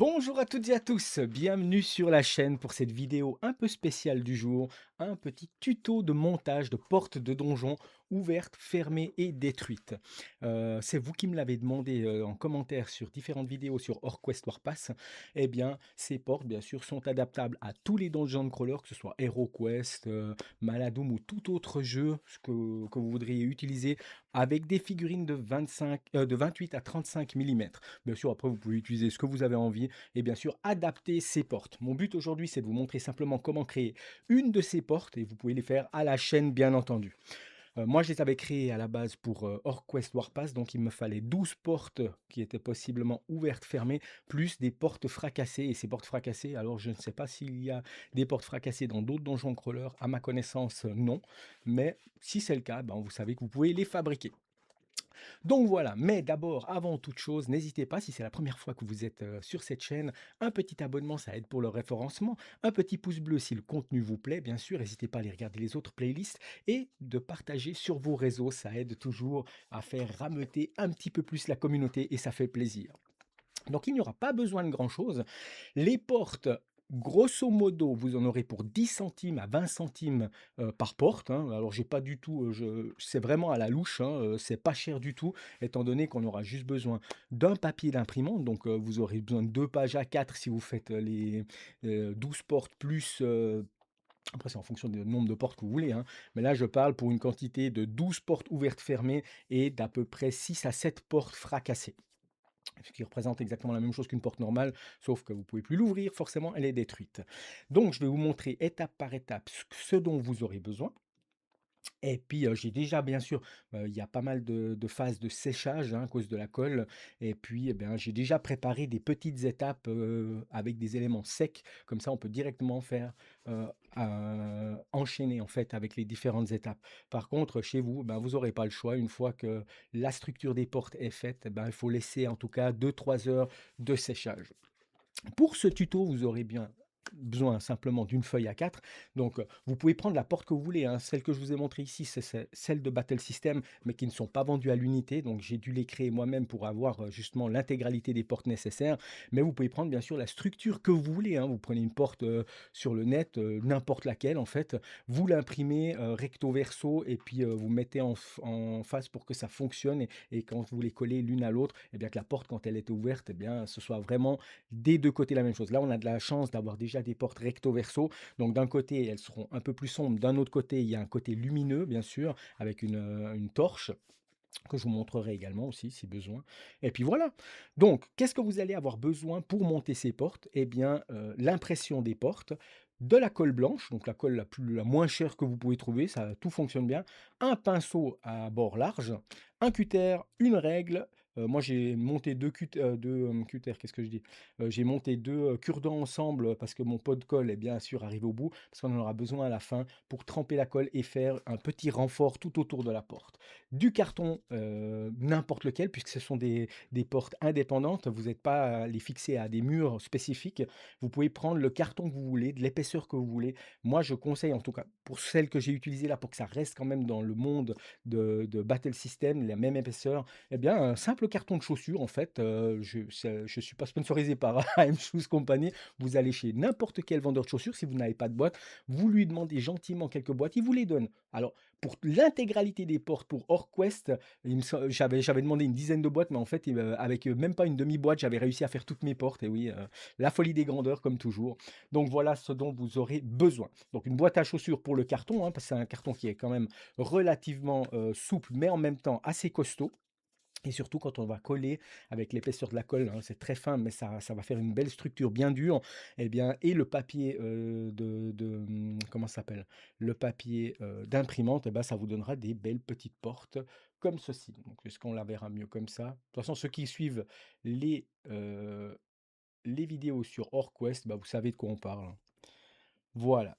Bonjour à toutes et à tous, bienvenue sur la chaîne pour cette vidéo un peu spéciale du jour, un petit tuto de montage de portes de donjon ouvertes, fermées et détruites. C'est vous qui me l'avez demandé en commentaire sur différentes vidéos sur Orquest Warpass. Eh bien, ces portes, bien sûr, sont adaptables à tous les donjons de crawler, que ce soit HeroQuest, Maladoom ou tout autre jeu que vous voudriez utiliser avec des figurines de 28 à 35 mm. Bien sûr, après, vous pouvez utiliser ce que vous avez envie et bien sûr adapter ces portes. Mon but aujourd'hui, c'est de vous montrer simplement comment créer une de ces portes et vous pouvez les faire à la chaîne, bien entendu. Moi, je les avais créées à la base pour Orquest Warpass, donc il me fallait 12 portes qui étaient possiblement ouvertes, fermées, plus des portes fracassées. Et ces portes fracassées, alors je ne sais pas s'il y a des portes fracassées dans d'autres donjons crawlers, à ma connaissance, non. Mais si c'est le cas, ben, vous savez que vous pouvez les fabriquer. Donc voilà, mais d'abord, avant toute chose, n'hésitez pas, si c'est la première fois que vous êtes sur cette chaîne, un petit abonnement, ça aide pour le référencement, un petit pouce bleu si le contenu vous plaît, bien sûr, n'hésitez pas à aller regarder les autres playlists et de partager sur vos réseaux, ça aide toujours à faire rameuter un petit peu plus la communauté et ça fait plaisir. Donc il n'y aura pas besoin de grand-chose. Les portes, grosso modo, vous en aurez pour 10 centimes à 20 centimes, par porte, hein. Alors j'ai pas du tout, c'est vraiment à la louche, hein, c'est pas cher du tout, étant donné qu'on aura juste besoin d'un papier d'imprimante. Donc, vous aurez besoin de 2 pages A4 si vous faites, 12 portes plus, après c'est en fonction du nombre de portes que vous voulez, hein. Mais là je parle pour une quantité de 12 portes ouvertes fermées et d'à peu près 6 à 7 portes fracassées. Ce qui représente exactement la même chose qu'une porte normale, sauf que vous ne pouvez plus l'ouvrir, forcément elle est détruite. Donc je vais vous montrer étape par étape ce dont vous aurez besoin. Et puis, j'ai déjà bien sûr, il y a pas mal de phases de séchage, hein, à cause de la colle et puis, eh bien, j'ai déjà préparé des petites étapes, avec des éléments secs. Comme ça, on peut directement faire, enchaîner, en fait, avec les différentes étapes. Par contre, chez vous, ben, vous aurez pas le choix. Une fois que la structure des portes est faite, eh ben, il faut laisser en tout cas 2 3 heures de séchage. Pour ce tuto, vous aurez bien besoin simplement d'une feuille A4. Donc, vous pouvez prendre la porte que vous voulez, hein. Celle que je vous ai montrée ici, c'est celle de Battle System, mais qui ne sont pas vendues à l'unité. Donc, j'ai dû les créer moi-même pour avoir justement l'intégralité des portes nécessaires. Mais vous pouvez prendre bien sûr la structure que vous voulez, hein. Vous prenez une porte sur le net, n'importe laquelle en fait. Vous l'imprimez recto verso et puis vous mettez en face pour que ça fonctionne. Et quand vous les collez l'une à l'autre, et bien que la porte, quand elle est ouverte, et bien, ce soit vraiment des 2 côtés la même chose. Là, on a de la chance d'avoir déjà des portes recto verso, donc d'un côté, elles seront un peu plus sombres, d'un autre côté, il y a un côté lumineux, bien sûr, avec une torche que je vous montrerai également aussi si besoin. Et puis voilà. Donc, qu'est-ce que vous allez avoir besoin pour monter ces portes? Eh bien, l'impression des portes, de la colle blanche, donc la colle la moins chère que vous pouvez trouver, ça tout fonctionne bien, un pinceau à bord large, un cutter, une règle. Moi j'ai monté 2 cutters, qu'est-ce que je dis? J'ai monté 2 cure-dents ensemble, parce que mon pot de colle est bien sûr arrivé au bout, parce qu'on en aura besoin à la fin pour tremper la colle et faire un petit renfort tout autour de la porte. Du carton, n'importe lequel, puisque ce sont des portes indépendantes, vous n'êtes pas à les fixer à des murs spécifiques. Vous pouvez prendre le carton que vous voulez, de l'épaisseur que vous voulez. Moi, je conseille, en tout cas pour celle que j'ai utilisée là, pour que ça reste quand même dans le monde de Battle System, la même épaisseur, eh bien, un simple carton de chaussure en fait, je suis pas sponsorisé par AM Shoes Company. Vous allez chez n'importe quel vendeur de chaussures, si vous n'avez pas de boîte, vous lui demandez gentiment quelques boîtes, il vous les donne. Alors pour l'intégralité des portes pour Orquest, j'avais demandé une dizaine de boîtes, mais en fait, avec, même pas une demi-boîte, j'avais réussi à faire toutes mes portes et oui, la folie des grandeurs comme toujours. Donc voilà ce dont vous aurez besoin. Donc une boîte à chaussures pour le carton, hein, parce que c'est un carton qui est quand même relativement, souple, mais en même temps assez costaud. Et surtout quand on va coller avec l'épaisseur de la colle, hein, c'est très fin, mais ça va faire une belle structure bien dure. Et bien, et le papier, comment ça s'appelle? Le papier, d'imprimante, et ben, ça vous donnera des belles petites portes comme ceci. Donc est-ce qu'on la verra mieux comme ça? De toute façon, ceux qui suivent les, heu, les vidéos sur Orquest, bah, vous savez de quoi on parle, hein. Voilà.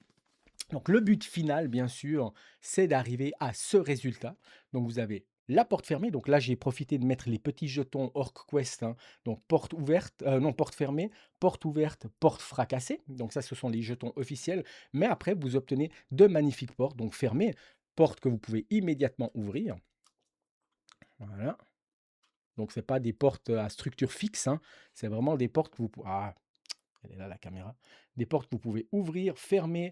Donc le but final, bien sûr, c'est d'arriver à ce résultat. Donc vous avez la porte fermée. Donc là, j'ai profité de mettre les petits jetons OrcQuest, hein. Donc porte ouverte, non, porte fermée, porte ouverte, porte fracassée. Donc ça, ce sont les jetons officiels. Mais après, vous obtenez de magnifiques portes, donc fermées, portes que vous pouvez immédiatement ouvrir. Voilà. Donc c'est pas des portes à structure fixe, hein, c'est vraiment des portes que vous pou ah, elle est là la caméra. Des portes que vous pouvez ouvrir, fermer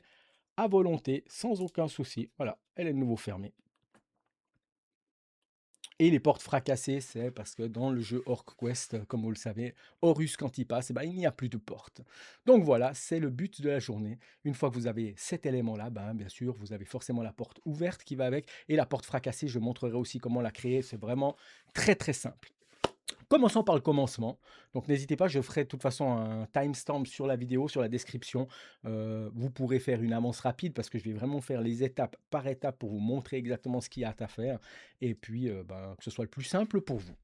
à volonté, sans aucun souci. Voilà, elle est de nouveau fermée. Et les portes fracassées, c'est parce que dans le jeu OrcQuest, comme vous le savez, Horus quand il passe, eh ben, il n'y a plus de porte. Donc voilà, c'est le but de la journée. Une fois que vous avez cet élément-là, ben, bien sûr, vous avez forcément la porte ouverte qui va avec. Et la porte fracassée, je montrerai aussi comment la créer. C'est vraiment très très simple. Commençons par le commencement. Donc n'hésitez pas, je ferai de toute façon un timestamp sur la vidéo, sur la description. Vous pourrez faire une avance rapide parce que je vais vraiment faire les étapes par étape pour vous montrer exactement ce qu'il y a à faire et puis ben, que ce soit le plus simple pour vous.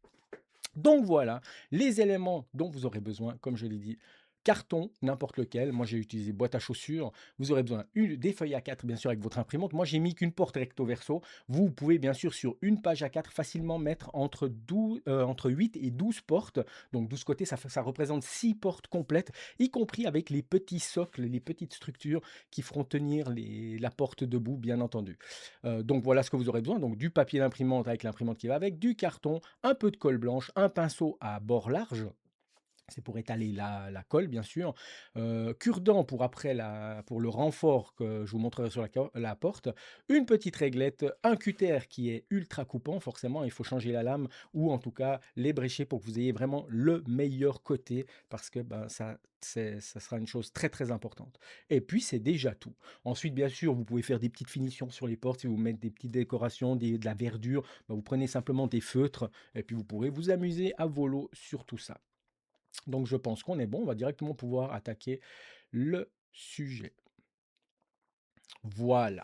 Donc voilà, les éléments dont vous aurez besoin, comme je l'ai dit, carton, n'importe lequel. Moi, j'ai utilisé boîte à chaussures. Vous aurez besoin des feuilles A4, bien sûr, avec votre imprimante. Moi, j'ai mis qu'une porte recto verso. Vous pouvez, bien sûr, sur une page A4, facilement mettre entre 8 et 12 portes. Donc, 12 côtés, ça représente 6 portes complètes, y compris avec les petits socles, les petites structures qui feront tenir la porte debout, bien entendu. Donc, voilà ce que vous aurez besoin. Donc, du papier d'imprimante avec l'imprimante qui va avec, du carton, un peu de colle blanche, un pinceau à bord large, c'est pour étaler la colle, bien sûr. Cure-dent pour après pour le renfort que je vous montrerai sur la porte. Une petite réglette, un cutter qui est ultra coupant, forcément, il faut changer la lame ou en tout cas l'ébrécher pour que vous ayez vraiment le meilleur côté parce que ben, ça sera une chose très très importante. Et puis c'est déjà tout. Ensuite, bien sûr, vous pouvez faire des petites finitions sur les portes si vous mettez des petites décorations, de la verdure. Ben, vous prenez simplement des feutres et puis vous pourrez vous amuser à volo sur tout ça. Donc je pense qu'on est bon, on va directement pouvoir attaquer le sujet. Voilà.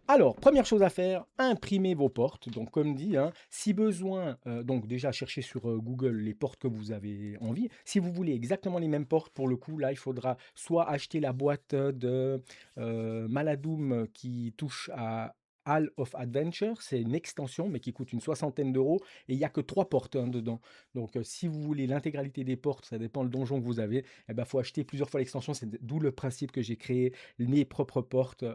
Alors, première chose à faire, imprimer vos portes. Donc comme dit, hein, si besoin, donc déjà cherchez sur Google les portes que vous avez envie. Si vous voulez exactement les mêmes portes, pour le coup, là, il faudra soit acheter la boîte de Maladoum qui touche à Hall of Adventure, c'est une extension, mais qui coûte une soixantaine d'euros, et il n'y a que 3 portes hein, dedans. Donc si vous voulez l'intégralité des portes, ça dépend le donjon que vous avez, il faut acheter plusieurs fois l'extension, c'est d'où le principe que j'ai créé mes propres portes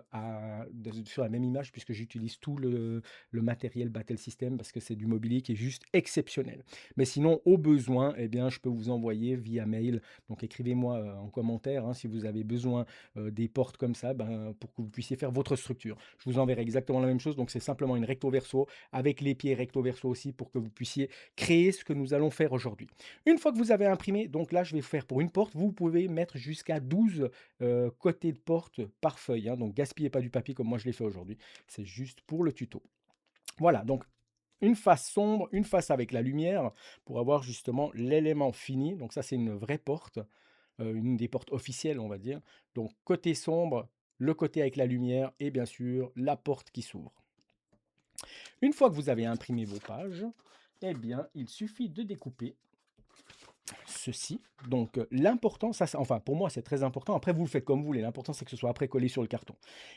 sur la même image puisque j'utilise tout le matériel Battle System parce que c'est du mobilier qui est juste exceptionnel. Mais sinon, au besoin, eh bien, je peux vous envoyer via mail. Donc écrivez-moi en commentaire hein, si vous avez besoin des portes comme ça ben, pour que vous puissiez faire votre structure. Je vous enverrai exactement la même chose. Donc c'est simplement une recto verso avec les pieds recto verso aussi pour que vous puissiez créer ce que nous allons faire aujourd'hui. Une fois que vous avez imprimé, donc là je vais faire pour une porte, vous pouvez mettre jusqu'à 12 côté de porte par feuille, hein, donc gaspillez pas du papier comme moi je l'ai fait aujourd'hui. C'est juste pour le tuto. Voilà, donc une face sombre, une face avec la lumière pour avoir justement l'élément fini. Donc ça, c'est une vraie porte, une des portes officielles, on va dire. Donc côté sombre, le côté avec la lumière et bien sûr la porte qui s'ouvre. Une fois que vous avez imprimé vos pages, eh bien, il suffit de découper ceci. Donc, l'important, enfin, pour moi, c'est très important. Après, vous le faites comme vous voulez. L'important, c'est que ce soit après collé sur le carton.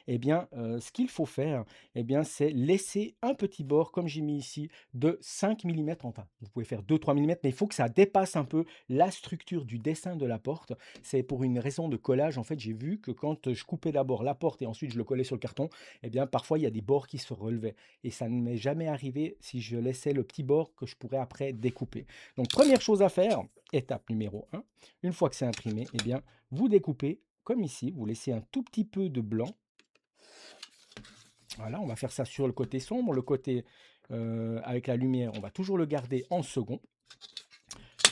Eh bien, ce qu'il faut faire, eh bien, c'est laisser un petit bord, comme j'ai mis ici, de 5 millimètres. Enfin, vous pouvez faire 2-3 millimètres, mais il faut que ça dépasse un peu la structure du dessin de la porte. C'est pour une raison de collage. En fait, j'ai vu que quand je coupais d'abord la porte et ensuite je le collais sur le carton, eh bien, parfois, il y a des bords qui se relevaient. Et ça ne m'est jamais arrivé si je laissais le petit bord que je pourrais après découper. Donc, première chose à faire, étape numéro 1, une fois que c'est imprimé, eh bien, vous découpez comme ici, vous laissez un tout petit peu de blanc. Voilà, on va faire ça sur le côté sombre, le côté avec la lumière, on va toujours le garder en second.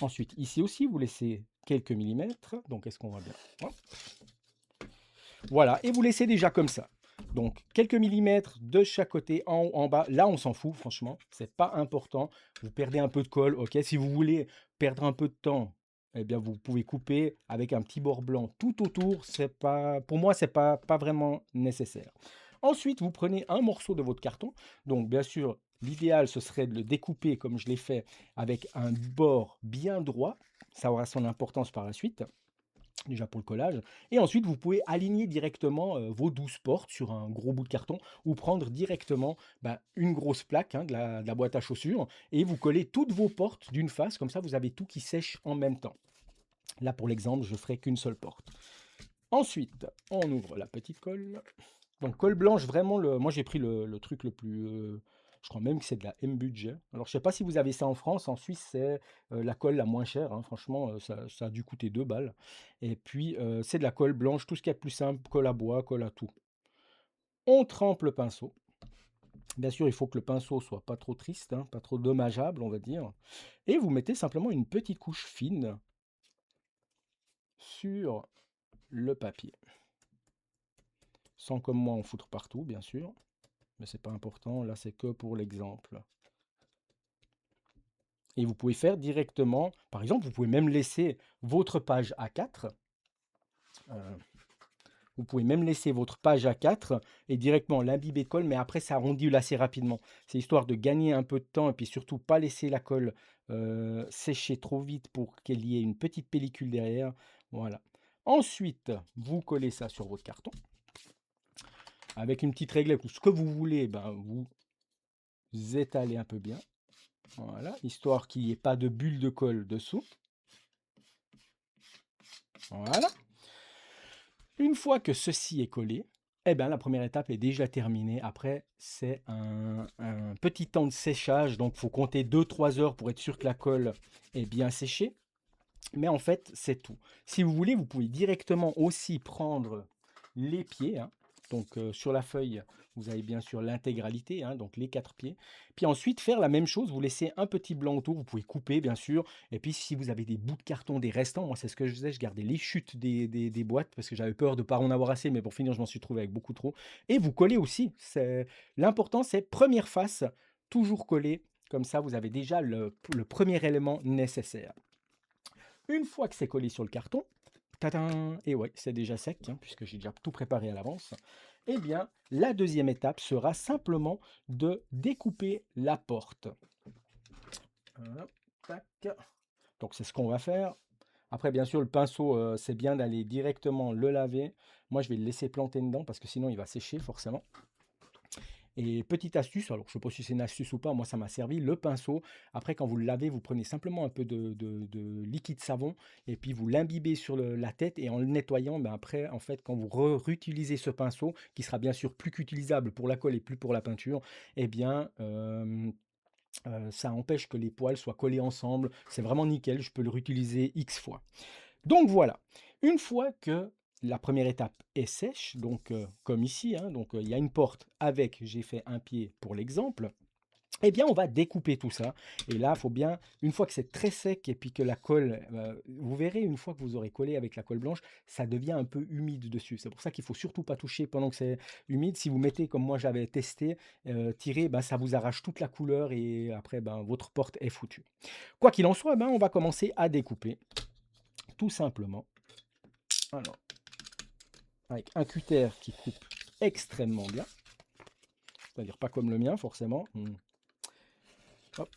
Ensuite, ici aussi, vous laissez quelques millimètres. Donc, est-ce qu'on va bien? Hop. Voilà, et vous laissez déjà comme ça. Donc, quelques millimètres de chaque côté, en haut, en bas. Là, on s'en fout, franchement. C'est pas important. Vous perdez un peu de colle, ok. Si vous voulez perdre un peu de temps, eh bien, vous pouvez couper avec un petit bord blanc tout autour. C'est pas, pour moi, c'est pas vraiment nécessaire. Ensuite, vous prenez un morceau de votre carton. Donc, bien sûr, l'idéal, ce serait de le découper comme je l'ai fait avec un bord bien droit. Ça aura son importance par la suite déjà pour le collage. Et ensuite, vous pouvez aligner directement vos 12 portes sur un gros bout de carton ou prendre directement une grosse plaque hein, de la boîte à chaussures et vous collez toutes vos portes d'une face, comme ça vous avez tout qui sèche en même temps. Là, pour l'exemple, je ferai qu'une seule porte. Ensuite, on ouvre la petite colle. Donc, colle blanche, vraiment, moi j'ai pris le truc le plus Je crois même que c'est de la M-Budget. Alors, je sais pas si vous avez ça en France. En Suisse, c'est la colle la moins chère, hein. Franchement, ça a dû coûter 2 balles. Et puis, c'est de la colle blanche, tout ce qu'il y a de plus simple, colle à bois, colle à tout. On trempe le pinceau. Bien sûr, il faut que le pinceau soit pas trop triste, hein, pas trop dommageable, on va dire. Et vous mettez simplement une petite couche fine sur le papier. Sans comme moi en foutre partout, bien sûr. Mais c'est pas important, là c'est que pour l'exemple. Et vous pouvez faire directement, par exemple, vous pouvez même laisser votre page A4. euh, Vous pouvez même laisser votre page A4 et directement l'imbiber de colle, mais après ça ondule assez rapidement. C'est histoire de gagner un peu de temps et puis surtout pas laisser la colle sécher trop vite pour qu'il y ait une petite pellicule derrière. Voilà. Ensuite, vous collez ça sur votre carton. Avec une petite réglette ou ce que vous voulez, ben, vous étalez un peu bien. Voilà, histoire qu'il n'y ait pas de bulle de colle dessous. Voilà. Une fois que ceci est collé, eh ben, la première étape est déjà terminée. Après, c'est un petit temps de séchage. Donc, il faut compter 2-3 heures pour être sûr que la colle est bien séchée. Mais en fait, c'est tout. Si vous voulez, vous pouvez directement aussi prendre les pieds, hein. Donc, sur la feuille, vous avez bien sûr l'intégralité, hein, donc les 4 pieds. Puis ensuite, faire la même chose, vous laissez un petit blanc autour, vous pouvez couper, bien sûr. Et puis, si vous avez des bouts de carton, des restants, moi, c'est ce que je faisais, je gardais les chutes des boîtes parce que j'avais peur de ne pas en avoir assez, mais pour finir, je m'en suis trouvé avec beaucoup trop. Et vous collez aussi. L'important, c'est première face, toujours coller. Comme ça, vous avez déjà le premier élément nécessaire. Une fois que c'est collé sur le carton, tadam, et ouais, c'est déjà sec, hein, puisque j'ai déjà tout préparé à l'avance. Eh bien, la deuxième étape sera simplement de découper la porte. Voilà, tac. Donc, c'est ce qu'on va faire. Après, bien sûr, le pinceau, c'est bien d'aller directement le laver. Moi, je vais le laisser planter dedans parce que sinon, il va sécher forcément. Et petite astuce, alors je ne sais pas si c'est une astuce ou pas, moi ça m'a servi, le pinceau. Après, quand vous le lavez, vous prenez simplement un peu de liquide savon et puis vous l'imbibez sur la tête et en le nettoyant, ben après, en fait, quand vous réutilisez ce pinceau, qui sera bien sûr plus qu'utilisable pour la colle et plus pour la peinture, eh bien, ça empêche que les poils soient collés ensemble. C'est vraiment nickel, je peux le réutiliser X fois. Donc voilà, une fois que la première étape est sèche, donc comme ici, hein, donc il y a une porte avec, j'ai fait un pied pour l'exemple, eh bien on va découper tout ça. Et là, il faut bien, une fois que c'est très sec et puis que la colle, vous verrez, une fois que vous aurez collé avec la colle blanche, ça devient un peu humide dessus. C'est pour ça qu'il faut surtout pas toucher pendant que c'est humide. Si vous mettez, comme moi j'avais testé, tirer, ben, ça vous arrache toute la couleur et après, ben, votre porte est foutue. Quoi qu'il en soit, ben, on va commencer à découper, tout simplement. Alors, avec un cutter qui coupe extrêmement bien, c'est-à-dire pas comme le mien forcément. Hop,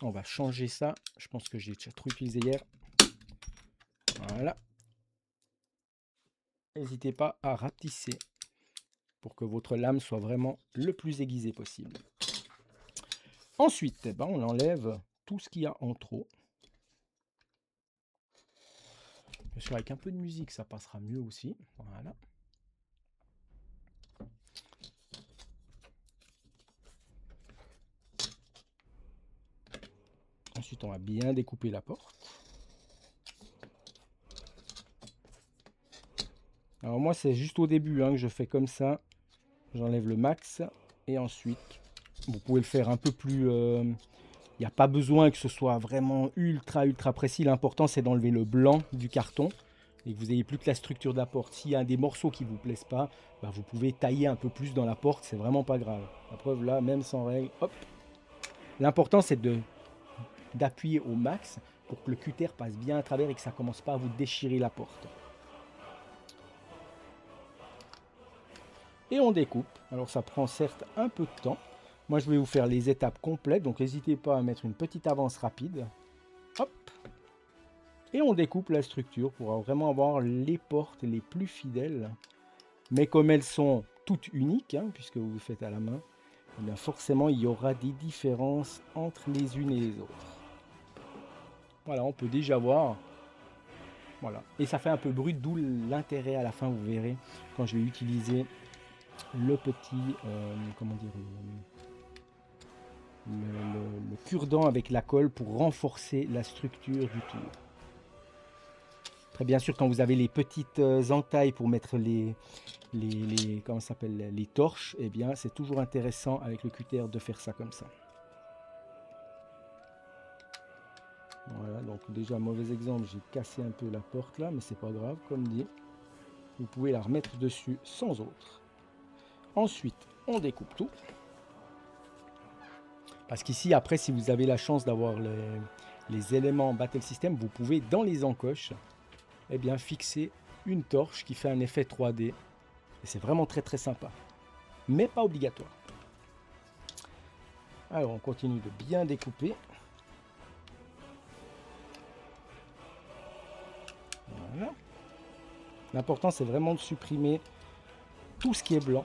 on va changer ça. Je pense que j'ai déjà trop utilisé hier. Voilà. N'hésitez pas à rapetisser pour que votre lame soit vraiment le plus aiguisée possible. Ensuite, eh ben, on enlève tout ce qu'il y a en trop. Bien sûr, avec un peu de musique, ça passera mieux aussi. Voilà. Ensuite, on va bien découper la porte. Alors moi, c'est juste au début hein, que je fais comme ça. J'enlève le max. Et ensuite, vous pouvez le faire un peu plus... il n'y a pas besoin que ce soit vraiment ultra précis. L'important, c'est d'enlever le blanc du carton et que vous n'ayez plus que la structure de la porte. S'il y a des morceaux qui ne vous plaisent pas, bah, vous pouvez tailler un peu plus dans la porte. C'est vraiment pas grave. La preuve, là, même sans règle, hop. L'important, c'est d'appuyer au max pour que le cutter passe bien à travers et que ça ne commence pas à vous déchirer la porte. Et on découpe. Alors ça prend certes un peu de temps. Moi je vais vous faire les étapes complètes, donc n'hésitez pas à mettre une petite avance rapide. Hop. Et on découpe la structure pour vraiment avoir les portes les plus fidèles. Mais comme elles sont toutes uniques, hein, puisque vous le faites à la main, eh bien forcément il y aura des différences entre les unes et les autres. Voilà, on peut déjà voir. Voilà. Et ça fait un peu brut, d'où l'intérêt à la fin, vous verrez, quand je vais utiliser le petit, comment dire, le cure-dent avec la colle pour renforcer la structure du tour. Très bien sûr, quand vous avez les petites entailles pour mettre comment ça s'appelle, les torches, eh bien, c'est toujours intéressant avec le cutter de faire ça comme ça. Voilà, donc déjà, mauvais exemple, j'ai cassé un peu la porte là, mais c'est pas grave, comme dit. Vous pouvez la remettre dessus sans autre. Ensuite, on découpe tout. Parce qu'ici, après, si vous avez la chance d'avoir les éléments Battle System, vous pouvez, dans les encoches, eh bien, fixer une torche qui fait un effet 3D. Et c'est vraiment très très sympa. Mais pas obligatoire. Alors, on continue de bien découper. Voilà. L'important, c'est vraiment de supprimer tout ce qui est blanc.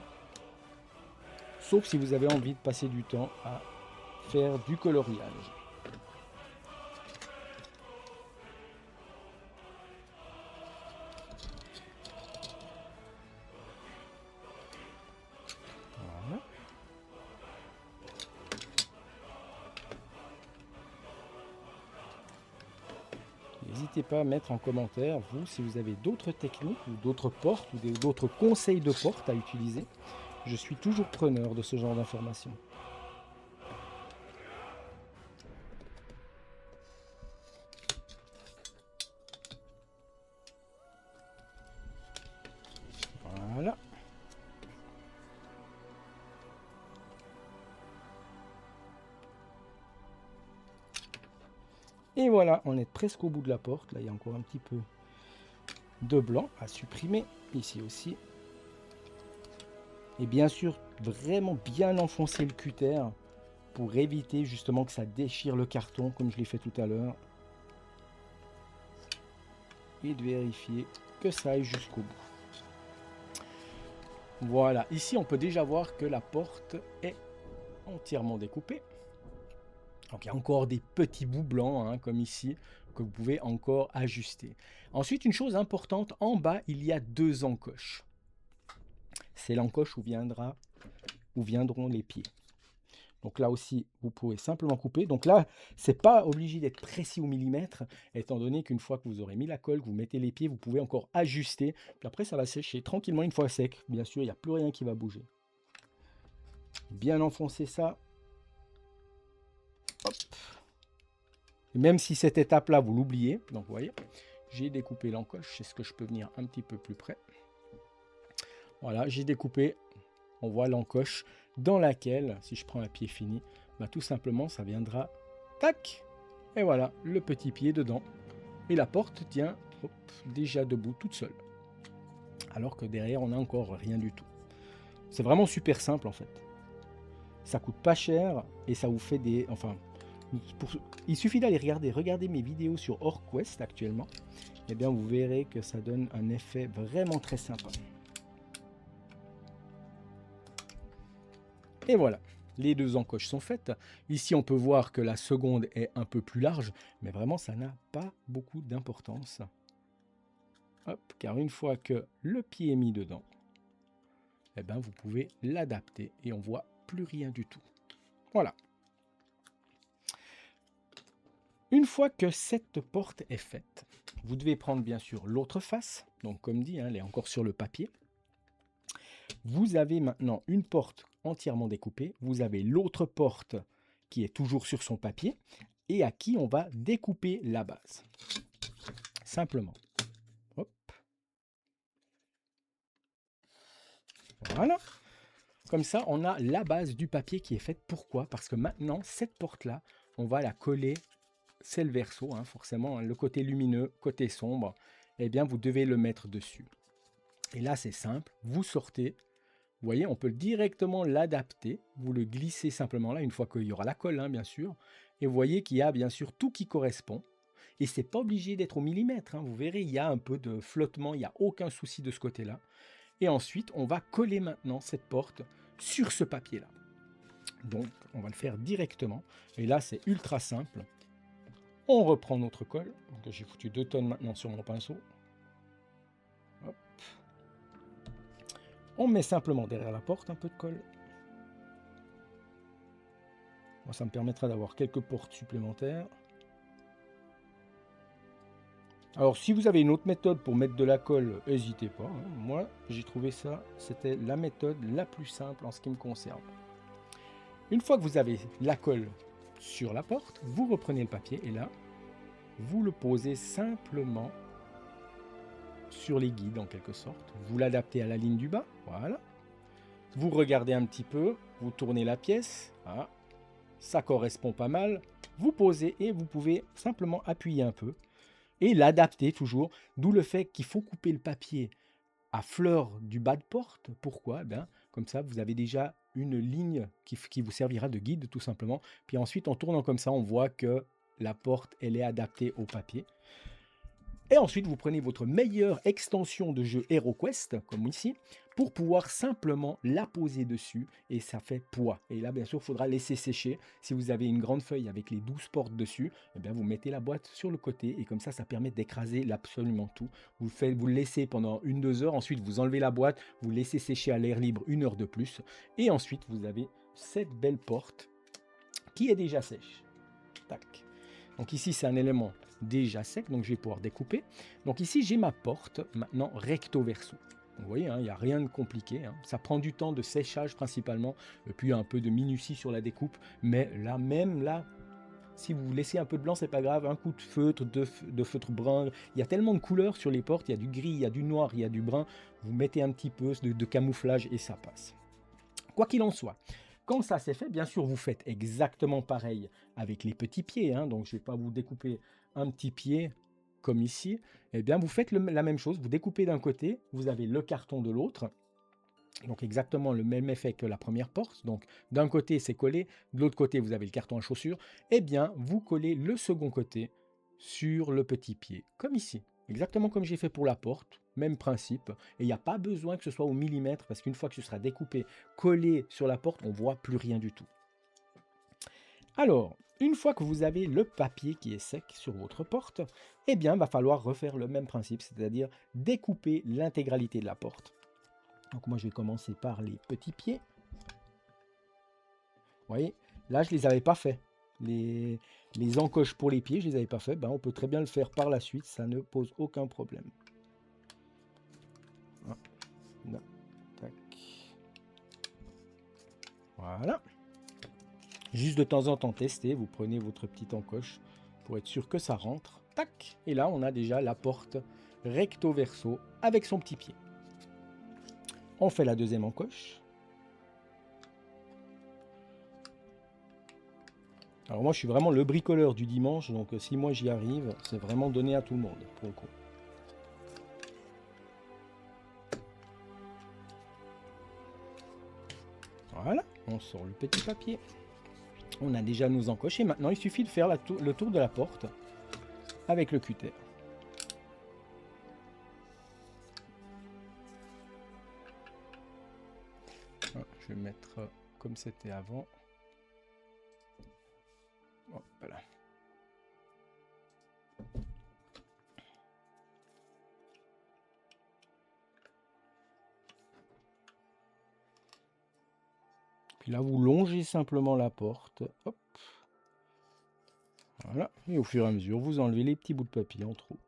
Sauf si vous avez envie de passer du temps à faire du coloriage. Voilà. N'hésitez pas à mettre en commentaire, vous, si vous avez d'autres techniques ou d'autres portes ou d'autres conseils de porte à utiliser. Je suis toujours preneur de ce genre d'informations. Voilà. Et voilà, on est presque au bout de la porte. Là, il y a encore un petit peu de blanc à supprimer. Ici aussi. Et bien sûr, vraiment bien enfoncer le cutter pour éviter justement que ça déchire le carton, comme je l'ai fait tout à l'heure. Et de vérifier que ça aille jusqu'au bout. Voilà, ici on peut déjà voir que la porte est entièrement découpée. Donc il y a encore des petits bouts blancs, hein, comme ici, que vous pouvez encore ajuster. Ensuite, une chose importante, en bas, il y a deux encoches. C'est l'encoche où viendront les pieds. Donc là aussi, vous pouvez simplement couper. Donc là, c'est pas obligé d'être précis au millimètre, étant donné qu'une fois que vous aurez mis la colle, que vous mettez les pieds, vous pouvez encore ajuster. Puis après, ça va sécher tranquillement une fois sec. Bien sûr, il n'y a plus rien qui va bouger. Bien enfoncer ça. Hop. Et même si cette étape-là, vous l'oubliez, donc vous voyez, j'ai découpé l'encoche. Est-ce que je peux venir un petit peu plus près? Voilà, j'ai découpé. On voit l'encoche dans laquelle, si je prends un pied fini, bah, tout simplement, ça viendra, tac, et voilà, le petit pied dedans. Et la porte tient hop, déjà debout toute seule. Alors que derrière, on n'a encore rien du tout. C'est vraiment super simple en fait. Ça coûte pas cher et ça vous fait des... Enfin, il suffit d'aller regarder mes vidéos sur Orquest actuellement. Et bien vous verrez que ça donne un effet vraiment très sympa. Et voilà, les deux encoches sont faites. Ici, on peut voir que la seconde est un peu plus large, mais vraiment, ça n'a pas beaucoup d'importance. Hop, car une fois que le pied est mis dedans, eh ben, vous pouvez l'adapter et on voit plus rien du tout. Voilà. Une fois que cette porte est faite, vous devez prendre bien sûr l'autre face. Donc comme dit, hein, elle est encore sur le papier. Vous avez maintenant une porte entièrement découpée. Vous avez l'autre porte qui est toujours sur son papier et à qui on va découper la base. Simplement. Hop. Voilà. Comme ça, on a la base du papier qui est faite. Pourquoi? Parce que maintenant, cette porte-là, on va la coller. C'est le verso, hein, forcément. Hein, le côté lumineux, côté sombre, eh bien, vous devez le mettre dessus. Et là, c'est simple. Vous sortez. Vous voyez, on peut directement l'adapter. Vous le glissez simplement là, une fois qu'il y aura la colle, hein, bien sûr. Et vous voyez qu'il y a bien sûr tout qui correspond. Et c'est pas obligé d'être au millimètre. Hein. Vous verrez, il y a un peu de flottement. Il n'y a aucun souci de ce côté-là. Et ensuite, on va coller maintenant cette porte sur ce papier-là. Donc, on va le faire directement. Et là, c'est ultra simple. On reprend notre colle. J'ai foutu 2 tonnes maintenant sur mon pinceau. Hop. On met simplement derrière la porte un peu de colle. Moi, ça me permettra d'avoir quelques portes supplémentaires. Alors, si vous avez une autre méthode pour mettre de la colle, n'hésitez pas, hein. Moi, j'ai trouvé ça, c'était la méthode la plus simple en ce qui me concerne. Une fois que vous avez la colle sur la porte, vous reprenez le papier et là, vous le posez simplement sur les guides en quelque sorte. Vous l'adaptez à la ligne du bas, voilà. Vous regardez un petit peu, vous tournez la pièce, voilà. Ça correspond pas mal. Vous posez et vous pouvez simplement appuyer un peu et l'adapter toujours. D'où le fait qu'il faut couper le papier à fleur du bas de porte. Pourquoi? Ben, comme ça, vous avez déjà une ligne qui vous servira de guide tout simplement. Puis ensuite, en tournant comme ça, on voit que la porte, elle est adaptée au papier. Et ensuite, vous prenez votre meilleure extension de jeu HeroQuest, comme ici, pour pouvoir simplement la poser dessus et ça fait poids. Et là, bien sûr, il faudra laisser sécher. Si vous avez une grande feuille avec les 12 portes dessus, eh bien, vous mettez la boîte sur le côté et comme ça permet d'écraser absolument tout. Vous le laissez pendant 1-2 heures, ensuite vous enlevez la boîte, vous laissez sécher à l'air libre 1 heure de plus et ensuite vous avez cette belle porte qui est déjà sèche. Tac. Donc ici, c'est un élément déjà sec, donc je vais pouvoir découper. Donc ici, j'ai ma porte maintenant recto verso. Vous voyez, hein, il n'y a rien de compliqué, hein. Ça prend du temps de séchage principalement, et puis un peu de minutie sur la découpe. Mais là, même là, si vous laissez un peu de blanc, c'est pas grave. Un coup de feutre, de feutre brun. Il y a tellement de couleurs sur les portes. Il y a du gris, il y a du noir, il y a du brun. Vous mettez un petit peu de camouflage et ça passe. Quoi qu'il en soit, quand ça c'est fait, bien sûr, vous faites exactement pareil avec les petits pieds, hein. Donc, je ne vais pas vous découper un petit pied comme ici. Eh bien, vous faites la même chose. Vous découpez d'un côté, vous avez le carton de l'autre. Donc, exactement le même effet que la première porte. Donc, d'un côté, c'est collé. De l'autre côté, vous avez le carton à chaussures. Eh bien, vous collez le second côté sur le petit pied, comme ici. Exactement comme j'ai fait pour la porte, même principe. Et il n'y a pas besoin que ce soit au millimètre, parce qu'une fois que ce sera découpé, collé sur la porte, on ne voit plus rien du tout. Alors, une fois que vous avez le papier qui est sec sur votre porte, eh bien, il va falloir refaire le même principe, c'est-à-dire découper l'intégralité de la porte. Donc moi, je vais commencer par les petits pieds. Vous voyez, là, je ne les avais pas fait. Les encoches pour les pieds, je ne les avais pas fait. Ben, on peut très bien le faire par la suite, ça ne pose aucun problème. Voilà. Juste de temps en temps tester, vous prenez votre petite encoche pour être sûr que ça rentre. Tac. Et là, on a déjà la porte recto verso avec son petit pied. On fait la deuxième encoche. Alors moi, je suis vraiment le bricoleur du dimanche, donc si moi j'y arrive, c'est vraiment donné à tout le monde, pour le coup. Voilà, on sort le petit papier. On a déjà nos encoches et maintenant, il suffit de faire le tour de la porte avec le cutter. Je vais mettre comme c'était avant. Hop là. Puis là, vous longez simplement la porte. Hop. Voilà. Et au fur et à mesure, vous enlevez les petits bouts de papier en trop.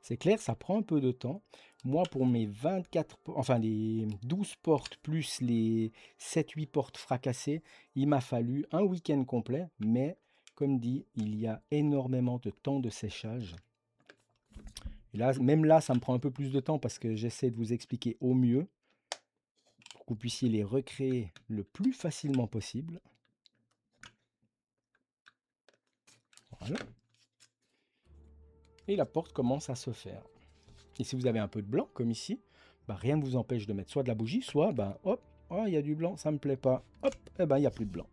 C'est clair, ça prend un peu de temps. Moi, pour mes 24, enfin les 12 portes plus les 7-8 portes fracassées, il m'a fallu un week-end complet. Mais, comme dit, il y a énormément de temps de séchage. Et là, même là, ça me prend un peu plus de temps parce que j'essaie de vous expliquer au mieux pour que vous puissiez les recréer le plus facilement possible. Voilà. Et la porte commence à se faire. Et si vous avez un peu de blanc, comme ici, bah, rien ne vous empêche de mettre soit de la bougie, soit, bah, hop, oh, il y a du blanc, ça ne me plaît pas, hop, et ben il n'y a plus de blanc.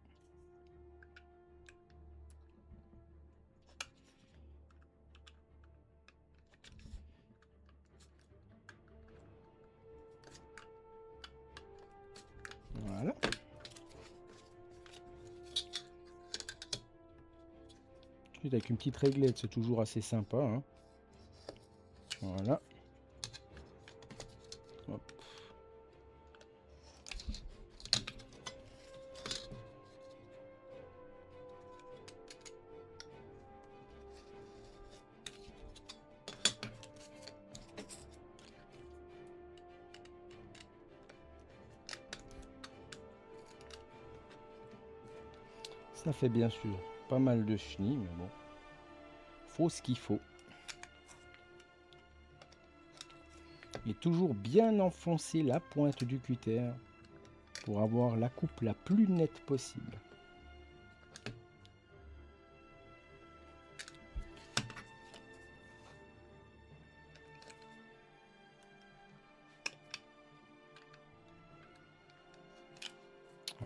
Voilà. Avec une petite réglette, c'est toujours assez sympa, hein. Voilà. Hop. Ça fait bien sûr pas mal de chenilles, mais bon, faut ce qu'il faut. Et toujours bien enfoncer la pointe du cutter pour avoir la coupe la plus nette possible.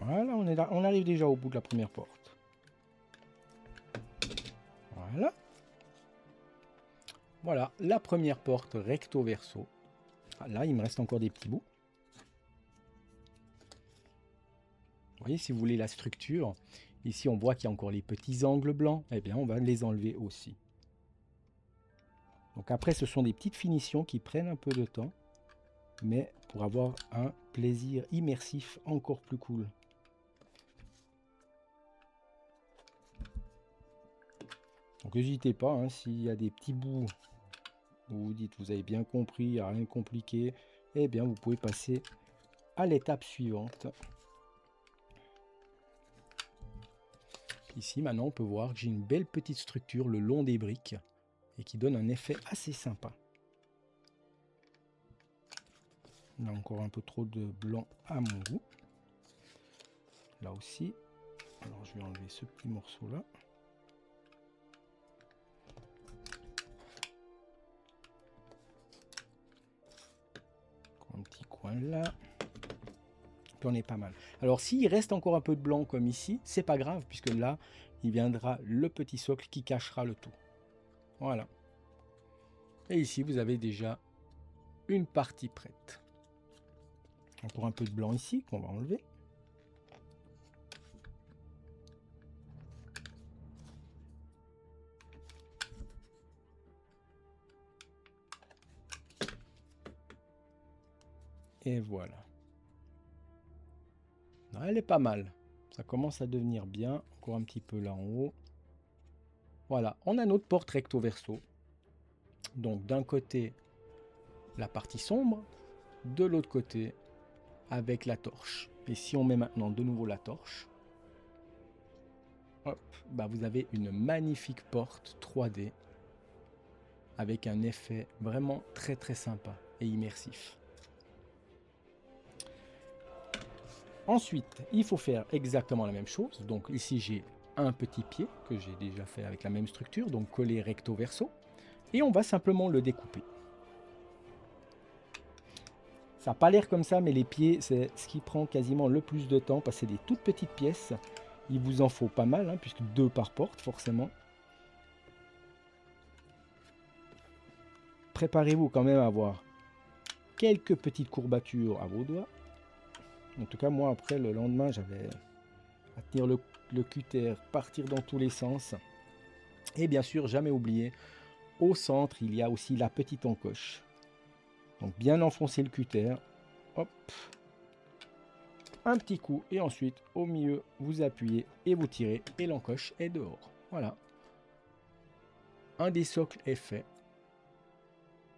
Voilà, on est là, on arrive déjà au bout de la première porte. Voilà. Voilà, la première porte recto verso. Ah, là, il me reste encore des petits bouts. Vous voyez, si vous voulez la structure, ici on voit qu'il y a encore les petits angles blancs. Eh bien, on va les enlever aussi. Donc après, ce sont des petites finitions qui prennent un peu de temps, mais pour avoir un plaisir immersif encore plus cool. Donc n'hésitez pas, hein, s'il y a des petits bouts où vous dites vous avez bien compris, il n'y a rien de compliqué, eh bien vous pouvez passer à l'étape suivante. Ici maintenant on peut voir que j'ai une belle petite structure le long des briques et qui donne un effet assez sympa. On a encore un peu trop de blanc à mon goût. Là aussi. Alors je vais enlever ce petit morceau là. Un petit coin là. Puis on est pas mal. Alors s'il reste encore un peu de blanc comme ici, c'est pas grave puisque là il viendra le petit socle qui cachera le tout. Voilà. Et ici vous avez déjà une partie prête. Encore un peu de blanc ici qu'on va enlever. Et voilà. Elle est pas mal. Ça commence à devenir bien. Encore un petit peu là en haut. Voilà. On a notre porte recto verso. Donc d'un côté, la partie sombre. De l'autre côté, avec la torche. Et si on met maintenant de nouveau la torche, hop, bah vous avez une magnifique porte 3D. Avec un effet vraiment très très sympa et immersif. Ensuite, il faut faire exactement la même chose. Donc ici, j'ai un petit pied que j'ai déjà fait avec la même structure, donc collé recto verso. Et on va simplement le découper. Ça n'a pas l'air comme ça, mais les pieds, c'est ce qui prend quasiment le plus de temps, parce que c'est des toutes petites pièces. Il vous en faut pas mal, hein, puisque 2 par porte, forcément. Préparez-vous quand même à avoir quelques petites courbatures à vos doigts. En tout cas, moi, après, le lendemain, j'avais à tenir le cutter, partir dans tous les sens. Et bien sûr, jamais oublier, au centre, il y a aussi la petite encoche. Donc, bien enfoncer le cutter. Hop. Un petit coup. Et ensuite, au milieu, vous appuyez et vous tirez. Et l'encoche est dehors. Voilà. Un des socles est fait.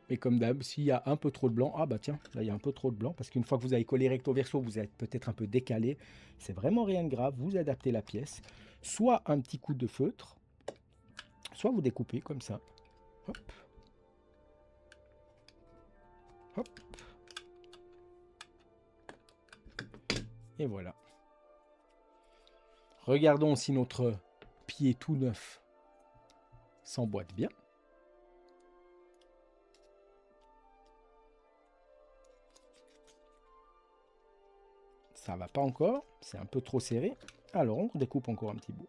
Et comme d'hab, s'il y a un peu trop de blanc, ah bah tiens, là il y a un peu trop de blanc, parce qu'une fois que vous avez collé recto verso, vous êtes peut-être un peu décalé. C'est vraiment rien de grave, vous adaptez la pièce. Soit un petit coup de feutre, soit vous découpez comme ça. Hop. Hop. Et voilà. Regardons si notre pied tout neuf s'emboîte bien. Ça va pas encore, c'est un peu trop serré. Alors on découpe encore un petit bout.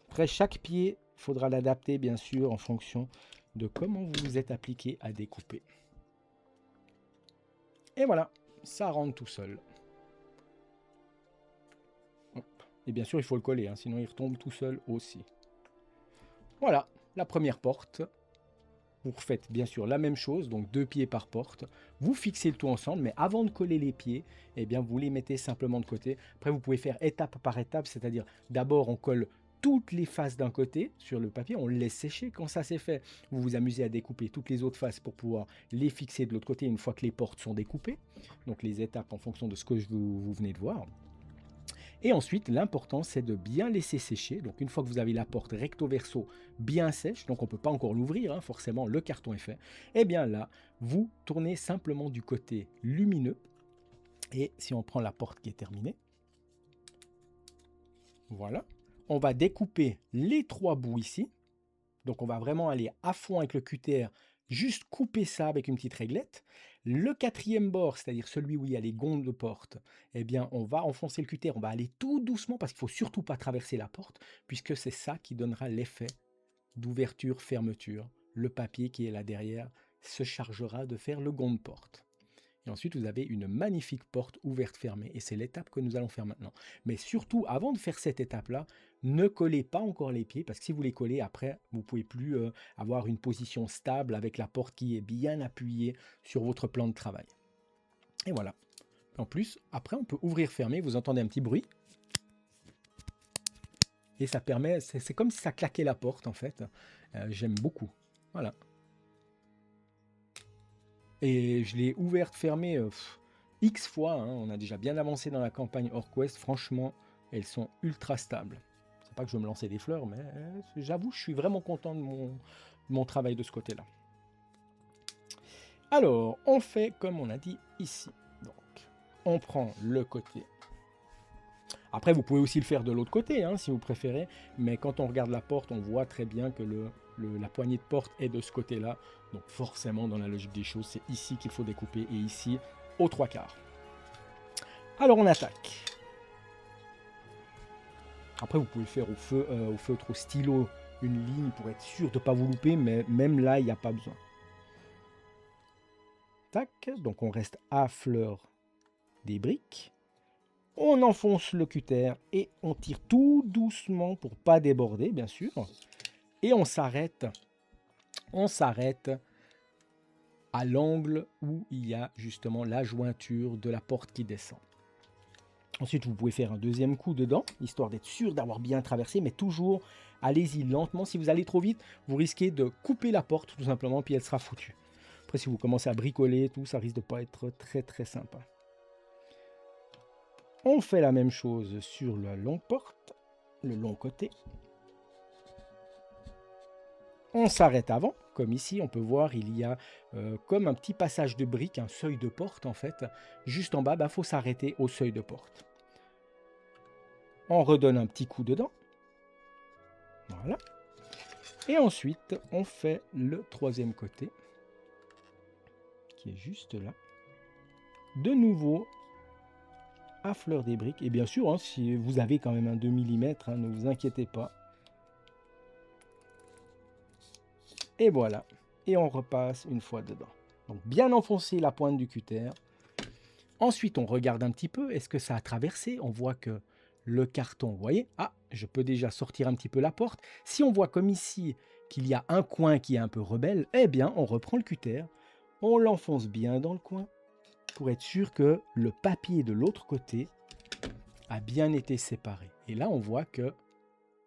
Après chaque pied, il faudra l'adapter bien sûr en fonction de comment vous vous êtes appliqué à découper. Et voilà, ça rentre tout seul. Hop. Et bien sûr il faut le coller, hein, sinon il retombe tout seul aussi. Voilà, la première porte. Vous refaites bien sûr la même chose, donc 2 pieds par porte. Vous fixez le tout ensemble, mais avant de coller les pieds, eh bien vous les mettez simplement de côté. Après, vous pouvez faire étape par étape, c'est-à-dire d'abord on colle toutes les faces d'un côté sur le papier, on le laisse sécher. Quand ça c'est fait, vous vous amusez à découper toutes les autres faces pour pouvoir les fixer de l'autre côté une fois que les portes sont découpées. Donc les étapes en fonction de ce que vous venez de voir. Et ensuite, l'important, c'est de bien laisser sécher. Donc, une fois que vous avez la porte recto verso bien sèche, donc on ne peut pas encore l'ouvrir, hein, forcément, le carton est fait. Et bien là, vous tournez simplement du côté lumineux. Et si on prend la porte qui est terminée, voilà, on va découper les 3 bouts ici. Donc on va vraiment aller à fond avec le cutter, juste couper ça avec une petite réglette. Le 4e bord, c'est-à-dire celui où il y a les gonds de porte, eh bien on va enfoncer le cutter, on va aller tout doucement parce qu'il ne faut surtout pas traverser la porte, puisque c'est ça qui donnera l'effet d'ouverture-fermeture. Le papier qui est là derrière se chargera de faire le gond de porte. Et ensuite, vous avez une magnifique porte ouverte-fermée. Et c'est l'étape que nous allons faire maintenant. Mais surtout, avant de faire cette étape-là, ne collez pas encore les pieds, parce que si vous les collez, après, vous ne pouvez plus avoir une position stable avec la porte qui est bien appuyée sur votre plan de travail. Et voilà. En plus, après, on peut ouvrir-fermer. Vous entendez un petit bruit. Et ça permet, c'est comme si ça claquait la porte, en fait. J'aime beaucoup. Voilà. Et je l'ai ouverte, fermée X fois. Hein. On a déjà bien avancé dans la campagne Orquest. Franchement, elles sont ultra stables. C'est pas que je veux me lancer des fleurs, mais j'avoue, je suis vraiment content de mon travail de ce côté-là. Alors, on fait comme on a dit ici. Donc, on prend le côté. Après, vous pouvez aussi le faire de l'autre côté, hein, si vous préférez. Mais quand on regarde la porte, on voit très bien que la poignée de porte est de ce côté-là. Donc forcément, dans la logique des choses, c'est ici qu'il faut découper et ici, aux 3/4. Alors on attaque. Après, vous pouvez le faire au feutre, au stylo, une ligne pour être sûr de ne pas vous louper, mais même là, il n'y a pas besoin. Tac, donc on reste à fleur des briques. On enfonce le cutter et on tire tout doucement pour pas déborder, bien sûr. Et on s'arrête à l'angle où il y a justement la jointure de la porte qui descend. Ensuite, vous pouvez faire un deuxième coup dedans, histoire d'être sûr d'avoir bien traversé, mais toujours, allez-y lentement. Si vous allez trop vite, vous risquez de couper la porte, tout simplement, puis elle sera foutue. Après, si vous commencez à bricoler, tout, ça risque de pas être très, très sympa. On fait la même chose sur la longue porte, le long côté. On s'arrête avant, comme ici, on peut voir, il y a comme un petit passage de briques, un seuil de porte, en fait. Juste en bas, il faut s'arrêter au seuil de porte. On redonne un petit coup dedans. Voilà. Et ensuite, on fait le 3e côté, qui est juste là. De nouveau, à fleur des briques. Et bien sûr, hein, si vous avez quand même un 2 mm, hein, ne vous inquiétez pas. Et voilà. Et on repasse une fois dedans. Donc bien enfoncer la pointe du cutter. Ensuite, on regarde un petit peu. Est-ce que ça a traversé? On voit que le carton, vous voyez? Ah, je peux déjà sortir un petit peu la porte. Si on voit comme ici qu'il y a un coin qui est un peu rebelle, eh bien, on reprend le cutter. On l'enfonce bien dans le coin pour être sûr que le papier de l'autre côté a bien été séparé. Et là, on voit que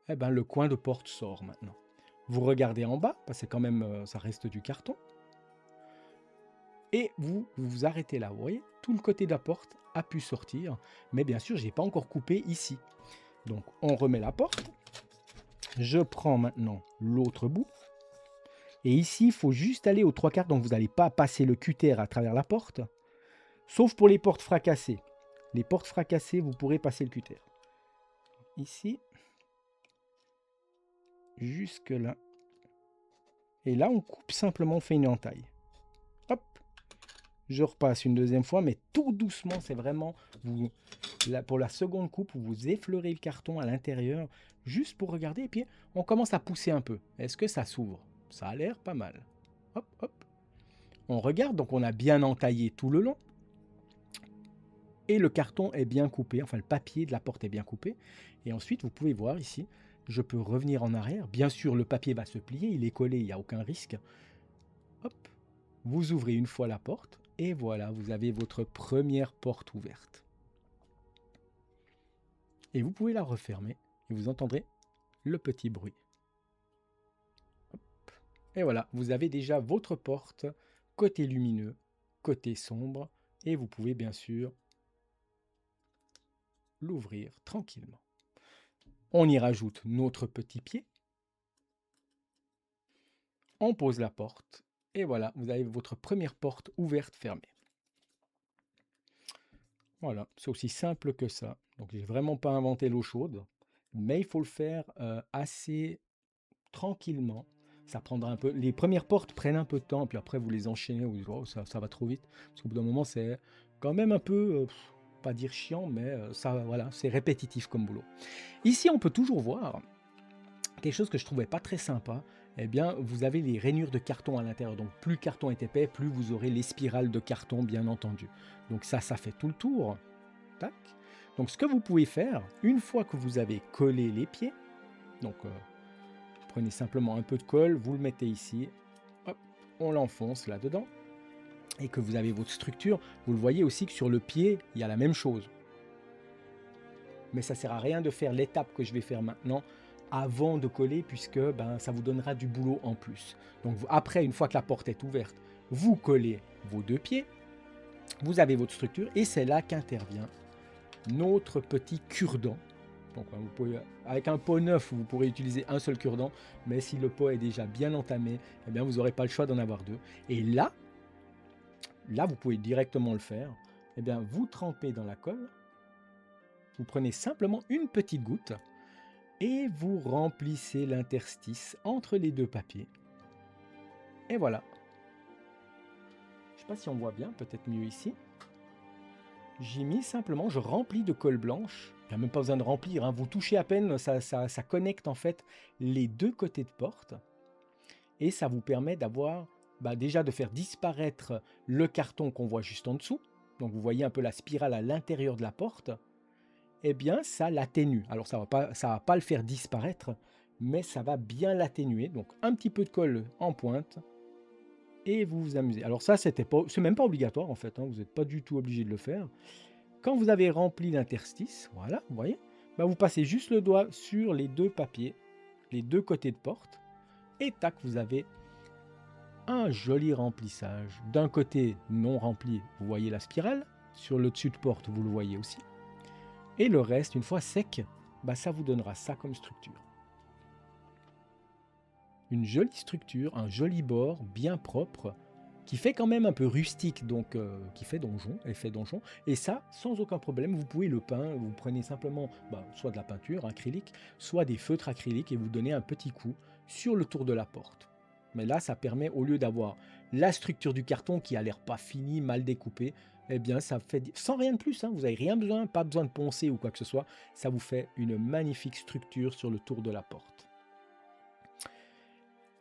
eh ben, le coin de porte sort maintenant. Vous regardez en bas, parce que quand même, ça reste du carton. Et vous vous arrêtez là, vous voyez, tout le côté de la porte a pu sortir, mais bien sûr, je n'ai pas encore coupé ici. Donc, on remet la porte. Je prends maintenant l'autre bout. Et ici, il faut juste aller aux 3/4, donc vous n'allez pas passer le cutter à travers la porte, sauf pour les portes fracassées. Les portes fracassées, vous pourrez passer le cutter. Ici, jusque là. Et là, on coupe simplement, on fait une entaille. Hop, je repasse une deuxième fois, mais tout doucement, c'est vraiment, pour la seconde coupe, vous effleurez le carton à l'intérieur, juste pour regarder, et puis on commence à pousser un peu. Est-ce que ça s'ouvre? Ça a l'air pas mal. Hop, hop. On regarde, donc on a bien entaillé tout le long. Et le carton est bien coupé, enfin le papier de la porte est bien coupé. Et ensuite, vous pouvez voir ici, je peux revenir en arrière. Bien sûr, le papier va se plier, il est collé, il n'y a aucun risque. Hop, vous ouvrez une fois la porte, et voilà, vous avez votre première porte ouverte. Et vous pouvez la refermer, et vous entendrez le petit bruit. Hop. Et voilà, vous avez déjà votre porte, côté lumineux, côté sombre, et vous pouvez bien sûr l'ouvrir tranquillement. On y rajoute notre petit pied. On pose la porte. Et voilà, vous avez votre première porte ouverte, fermée. Voilà, c'est aussi simple que ça. Donc, j'ai vraiment pas inventé l'eau chaude. Mais il faut le faire assez tranquillement. Ça prendra un peu. Les premières portes prennent un peu de temps, puis après vous les enchaînez, vous dites, oh, ça va trop vite. Parce qu'au bout d'un moment, c'est quand même un peu, pas dire chiant, mais ça, voilà, c'est répétitif comme boulot. Ici, on peut toujours voir quelque chose que je trouvais pas très sympa. Eh bien, vous avez les rainures de carton à l'intérieur. Donc, plus le carton est épais, plus vous aurez les spirales de carton, bien entendu. Donc ça fait tout le tour. Tac. Donc, ce que vous pouvez faire, une fois que vous avez collé les pieds, donc prenez simplement un peu de colle, vous le mettez ici, hop, on l'enfonce là-dedans, et que vous avez votre structure, vous le voyez aussi que sur le pied, il y a la même chose. Mais ça ne sert à rien de faire l'étape que je vais faire maintenant avant de coller, puisque ça vous donnera du boulot en plus. Donc après, une fois que la porte est ouverte, vous collez vos deux pieds, vous avez votre structure, et c'est là qu'intervient notre petit cure-dent. Donc, vous pouvez, avec un pot neuf, vous pourrez utiliser un seul cure-dent, mais si le pot est déjà bien entamé, eh bien, vous n'aurez pas le choix d'en avoir deux. Et là, vous pouvez directement le faire. Eh bien, vous trempez dans la colle, vous prenez simplement une petite goutte et vous remplissez l'interstice entre les deux papiers. Et voilà. Je ne sais pas si on voit bien, peut-être mieux ici. J'ai mis simplement, je remplis de colle blanche. Il n'y a même pas besoin de remplir, hein. Vous touchez à peine, ça connecte en fait les deux côtés de porte. Et ça vous permet d'avoir, déjà de faire disparaître le carton qu'on voit juste en dessous. Donc vous voyez un peu la spirale à l'intérieur de la porte. Eh bien, ça l'atténue. Alors ça va pas le faire disparaître, mais ça va bien l'atténuer. Donc un petit peu de colle en pointe. Et vous vous amusez. Alors ça, c'est même pas obligatoire en fait, hein. Vous n'êtes pas du tout obligé de le faire. Quand vous avez rempli l'interstice, voilà, vous voyez, vous passez juste le doigt sur les deux papiers, les deux côtés de porte, et tac, vous avez un joli remplissage. D'un côté non rempli, vous voyez la spirale, sur le dessus de porte, vous le voyez aussi. Et le reste, une fois sec, ça vous donnera ça comme structure. Une jolie structure, un joli bord, bien propre, qui fait quand même un peu rustique, donc qui fait donjon, effet donjon. Et ça, sans aucun problème, vous pouvez le peindre. Vous prenez simplement soit de la peinture acrylique, soit des feutres acryliques, et vous donnez un petit coup sur le tour de la porte. Mais là, ça permet, au lieu d'avoir la structure du carton qui a l'air pas fini, mal découpé, eh bien, ça fait, sans rien de plus, hein, vous n'avez rien besoin, pas besoin de poncer ou quoi que ce soit, ça vous fait une magnifique structure sur le tour de la porte.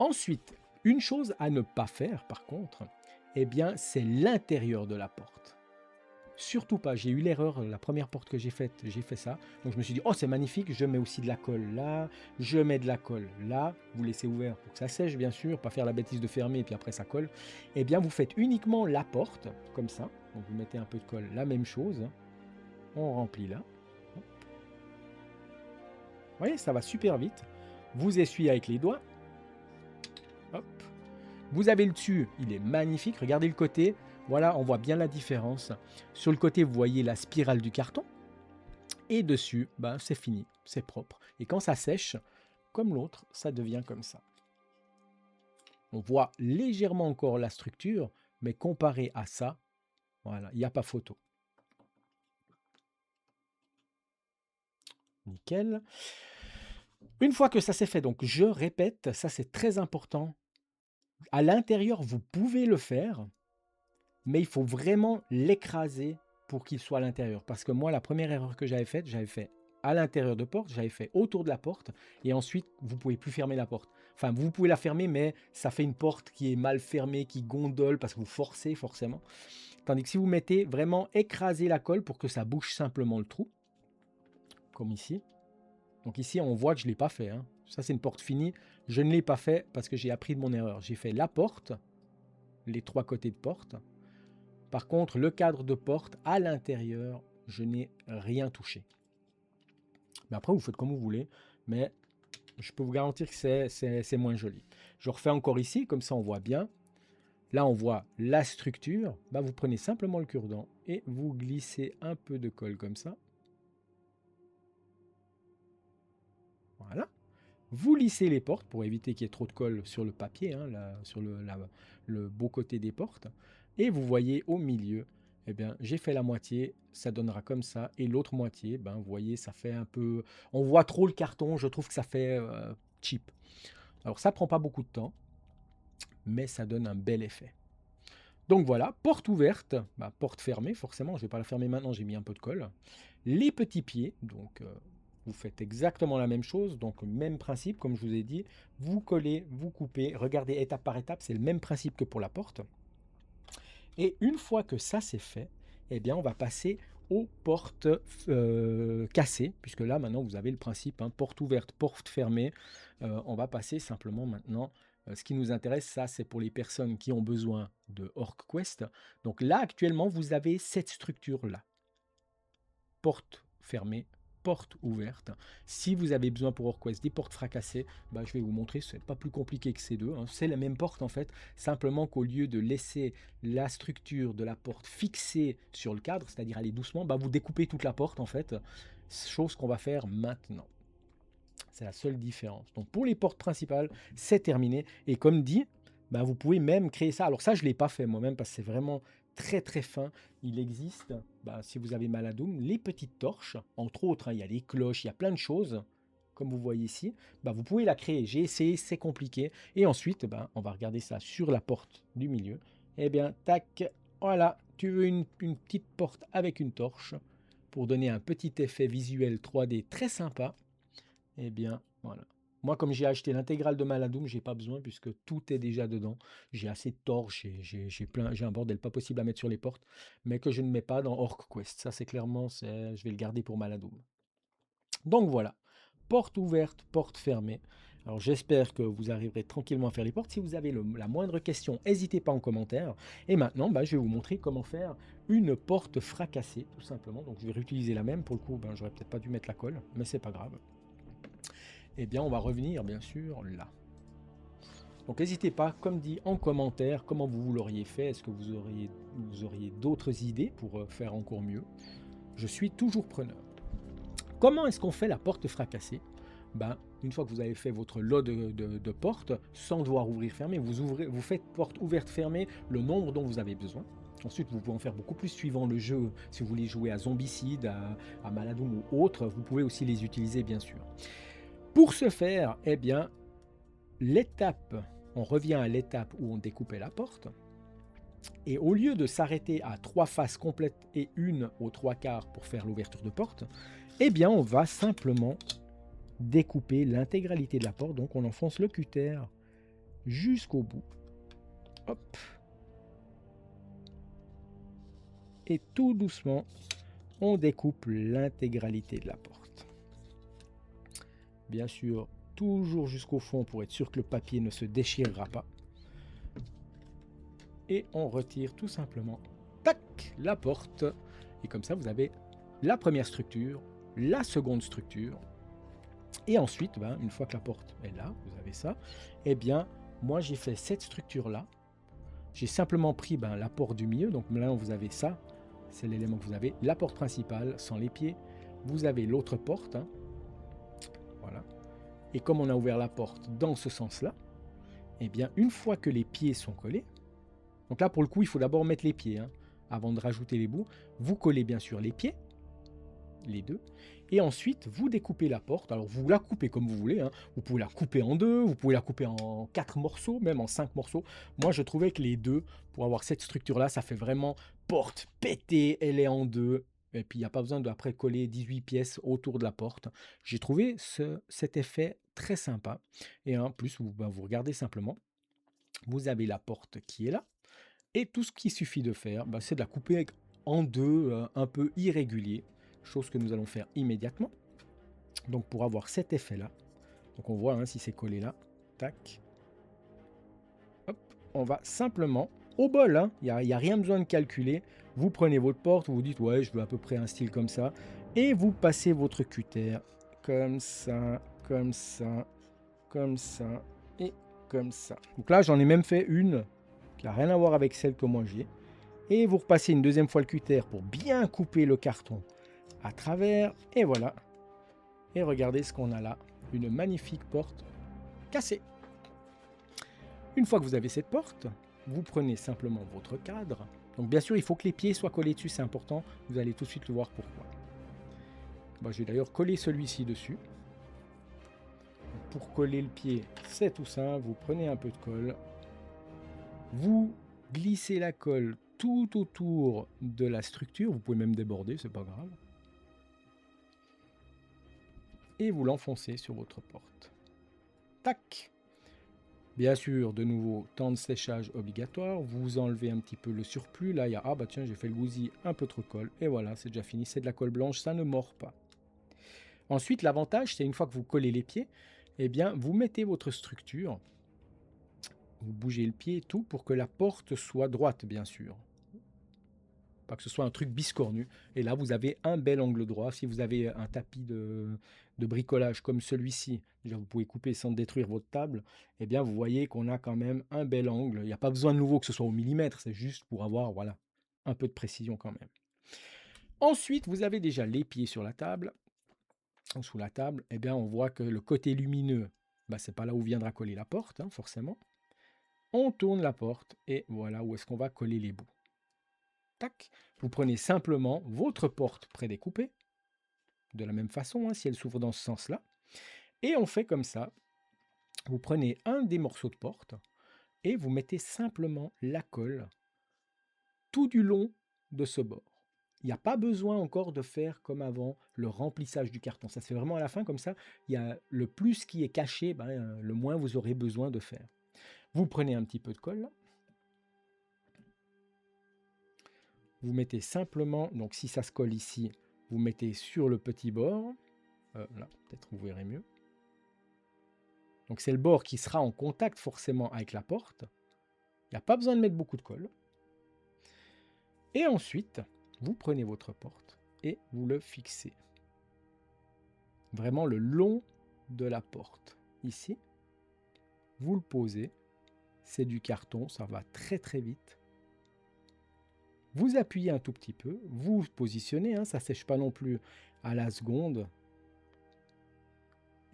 Ensuite, une chose à ne pas faire, par contre, eh bien, c'est l'intérieur de la porte. Surtout pas, j'ai eu l'erreur, la première porte que j'ai faite, j'ai fait ça. Donc je me suis dit, oh c'est magnifique, je mets aussi de la colle là, je mets de la colle là, vous laissez ouvert pour que ça sèche bien sûr, pas faire la bêtise de fermer et puis après ça colle. Eh bien vous faites uniquement la porte, comme ça, donc vous mettez un peu de colle, la même chose, on remplit là. Vous voyez, ça va super vite. Vous essuyez avec les doigts. Hop. Vous avez le dessus, il est magnifique, regardez le côté, voilà, on voit bien la différence. Sur le côté, vous voyez la spirale du carton, et dessus, c'est fini, c'est propre. Et quand ça sèche, comme l'autre, ça devient comme ça. On voit légèrement encore la structure, mais comparé à ça, voilà, il n'y a pas photo. Nickel. Une fois que ça c'est fait, donc je répète, ça c'est très important. À l'intérieur, vous pouvez le faire, mais il faut vraiment l'écraser pour qu'il soit à l'intérieur. Parce que moi, la première erreur que j'avais fait à l'intérieur de porte, j'avais fait autour de la porte, et ensuite, vous pouvez plus fermer la porte. Enfin, vous pouvez la fermer, mais ça fait une porte qui est mal fermée, qui gondole, parce que vous forcez forcément. Tandis que si vous mettez vraiment écraser la colle pour que ça bouche simplement le trou, comme ici. Donc ici, on voit que je ne l'ai pas fait, hein. Ça, c'est une porte finie. Je ne l'ai pas fait parce que j'ai appris de mon erreur. J'ai fait la porte, les trois côtés de porte. Par contre, le cadre de porte, à l'intérieur, je n'ai rien touché. Mais après, vous faites comme vous voulez, mais je peux vous garantir que c'est moins joli. Je refais encore ici, comme ça on voit bien. Là, on voit la structure. Vous prenez simplement le cure-dent et vous glissez un peu de colle comme ça. Vous lissez les portes pour éviter qu'il y ait trop de colle sur le papier, hein, sur le beau côté des portes. Et vous voyez au milieu, eh bien, j'ai fait la moitié, ça donnera comme ça. Et l'autre moitié, ben, vous voyez, ça fait un peu... On voit trop le carton, je trouve que ça fait cheap. Alors ça prend pas beaucoup de temps, mais ça donne un bel effet. Donc voilà, porte ouverte, bah, porte fermée, forcément, je ne vais pas la fermer maintenant, j'ai mis un peu de colle. Les petits pieds, donc vous faites exactement la même chose, donc même principe, comme je vous ai dit, vous collez, vous coupez, regardez étape par étape, c'est le même principe que pour la porte. Et une fois que ça c'est fait, eh bien on va passer aux portes cassées, puisque là maintenant vous avez le principe, hein, porte ouverte, porte fermée. On va passer simplement maintenant. Ce qui nous intéresse, ça c'est pour les personnes qui ont besoin de OrcQuest. Donc là actuellement vous avez cette structure-là. Porte fermée, porte ouverte. Si vous avez besoin pour OrcQuest des portes fracassées, bah, je vais vous montrer, c'est pas plus compliqué que ces deux, hein. C'est la même porte en fait, simplement qu'au lieu de laisser la structure de la porte fixée sur le cadre, c'est-à-dire aller doucement, bah, vous découpez toute la porte en fait, chose qu'on va faire maintenant. C'est la seule différence. Donc pour les portes principales, c'est terminé. Et comme dit, bah, vous pouvez même créer ça. Alors ça, je ne l'ai pas fait moi-même parce que c'est vraiment très très fin. Il existe, bah, si vous avez Maladoum, les petites torches, entre autres, hein, il y a les cloches, il y a plein de choses, comme vous voyez ici. Bah, vous pouvez la créer. J'ai essayé, c'est compliqué. Et ensuite, bah, on va regarder ça sur la porte du milieu. Eh bien, tac, voilà, tu veux une petite porte avec une torche pour donner un petit effet visuel 3D très sympa. Eh bien, voilà. Moi, comme j'ai acheté l'intégrale de Maladoum, j'ai pas besoin puisque tout est déjà dedans. J'ai assez de torches, j'ai un bordel pas possible à mettre sur les portes, mais que je ne mets pas dans OrcQuest. Ça, c'est clairement, je vais le garder pour Maladoum. Donc voilà, porte ouverte, porte fermée. Alors j'espère que vous arriverez tranquillement à faire les portes. Si vous avez la moindre question, n'hésitez pas en commentaire. Et maintenant, bah, je vais vous montrer comment faire une porte fracassée, tout simplement. Donc je vais réutiliser la même. Pour le coup, ben, j'aurais peut-être pas dû mettre la colle, mais c'est pas grave. Eh bien, on va revenir, bien sûr, là. Donc, n'hésitez pas, comme dit, en commentaire, comment vous l'auriez fait. Est-ce que vous auriez d'autres idées pour faire encore mieux? Je suis toujours preneur. Comment est-ce qu'on fait la porte fracassée? Ben, une fois que vous avez fait votre lot de portes, sans devoir ouvrir, fermer, vous faites porte ouverte, fermée, le nombre dont vous avez besoin. Ensuite, vous pouvez en faire beaucoup plus suivant le jeu. Si vous voulez jouer à Zombicide, à Maladoum ou autre, vous pouvez aussi les utiliser, bien sûr. Pour ce faire, eh bien, on revient à l'étape où on découpait la porte. Et au lieu de s'arrêter à 3 faces complètes et une aux 3/4 pour faire l'ouverture de porte, eh bien, on va simplement découper l'intégralité de la porte. Donc, on enfonce le cutter jusqu'au bout. Hop. Et tout doucement, on découpe l'intégralité de la porte. Bien sûr, toujours jusqu'au fond pour être sûr que le papier ne se déchirera pas. Et on retire tout simplement, tac, la porte. Et comme ça, vous avez la première structure, la seconde structure. Et ensuite, ben, une fois que la porte est là, vous avez ça. Eh bien, moi, j'ai fait cette structure-là. J'ai simplement pris la porte du milieu. Donc là, vous avez ça. C'est l'élément que vous avez. La porte principale, sans les pieds. Vous avez l'autre porte. Hein. Voilà. Et comme on a ouvert la porte dans ce sens-là, eh bien, une fois que les pieds sont collés, donc là, pour le coup, il faut d'abord mettre les pieds, hein, avant de rajouter les bouts. Vous collez bien sûr les pieds, les deux, et ensuite, vous découpez la porte. Alors, vous la coupez comme vous voulez, hein. Vous pouvez la couper en deux, vous pouvez la couper en 4 morceaux, même en 5 morceaux. Moi, je trouvais que les deux, pour avoir cette structure-là, ça fait vraiment porte pétée, elle est en deux. Et puis, il n'y a pas besoin d'après coller 18 pièces autour de la porte. J'ai trouvé cet effet très sympa. Et en plus, vous regardez simplement. Vous avez la porte qui est là. Et tout ce qu'il suffit de faire, c'est de la couper en deux, un peu irrégulier. Chose que nous allons faire immédiatement. Donc pour avoir cet effet-là. Donc on voit hein, si c'est collé là. Tac. Hop. On va simplement au bol. Hein, il n'y a rien besoin de calculer. Vous prenez votre porte, vous vous dites ouais je veux à peu près un style comme ça. Et vous passez votre cutter comme ça, comme ça, comme ça et comme ça. Donc là j'en ai même fait une qui n'a rien à voir avec celle que moi j'ai. Et vous repassez une deuxième fois le cutter pour bien couper le carton à travers. Et voilà. Et regardez ce qu'on a là. une magnifique porte cassée. Une fois que vous avez cette porte, vous prenez simplement votre cadre. Donc bien sûr, il faut que les pieds soient collés dessus, c'est important. Vous allez tout de suite le voir pourquoi. Moi, je vais d'ailleurs coller celui-ci dessus. Pour coller le pied, c'est tout simple. Vous prenez un peu de colle. Vous glissez la colle tout autour de la structure. Vous pouvez même déborder, c'est pas grave. Et vous l'enfoncez sur votre porte. Tac! Bien sûr, de nouveau, temps de séchage obligatoire. Vous enlevez un petit peu le surplus. Là, il y a, ah bah tiens, j'ai fait le gousi, un peu trop de colle. Et voilà, c'est déjà fini. C'est de la colle blanche, ça ne mord pas. Ensuite, l'avantage, c'est une fois que vous collez les pieds, eh bien, vous mettez votre structure. Vous bougez le pied et tout pour que la porte soit droite, bien sûr. Pas que ce soit un truc biscornu. Et là, vous avez un bel angle droit. Si vous avez un tapis de bricolage comme celui-ci, déjà vous pouvez couper sans détruire votre table, eh bien, vous voyez qu'on a quand même un bel angle. Il n'y a pas besoin de nouveau que ce soit au millimètre, c'est juste pour avoir, voilà, un peu de précision quand même. Ensuite, vous avez déjà les pieds sur la table. Sous la table, eh bien, on voit que le côté lumineux, bah, c'est pas là où viendra coller la porte, hein, forcément. On tourne la porte et voilà où est-ce qu'on va coller les bouts. Tac, vous prenez simplement votre porte prédécoupée, de la même façon, hein, si elle s'ouvre dans ce sens-là, et on fait comme ça. Vous prenez un des morceaux de porte et vous mettez simplement la colle tout du long de ce bord. Il n'y a pas besoin encore de faire comme avant le remplissage du carton. Ça se fait vraiment à la fin comme ça. Il y a le plus qui est caché, ben, le moins vous aurez besoin de faire. Vous prenez un petit peu de colle. Vous mettez simplement, donc si ça se colle ici, vous mettez sur le petit bord. Là, peut-être vous verrez mieux. Donc c'est le bord qui sera en contact forcément avec la porte. Il n'y a pas besoin de mettre beaucoup de colle. Et ensuite, vous prenez votre porte et vous le fixez. Vraiment le long de la porte. Ici, vous le posez. C'est du carton, ça va très très vite. Vous appuyez un tout petit peu, vous positionnez, hein, ça ne sèche pas non plus à la seconde.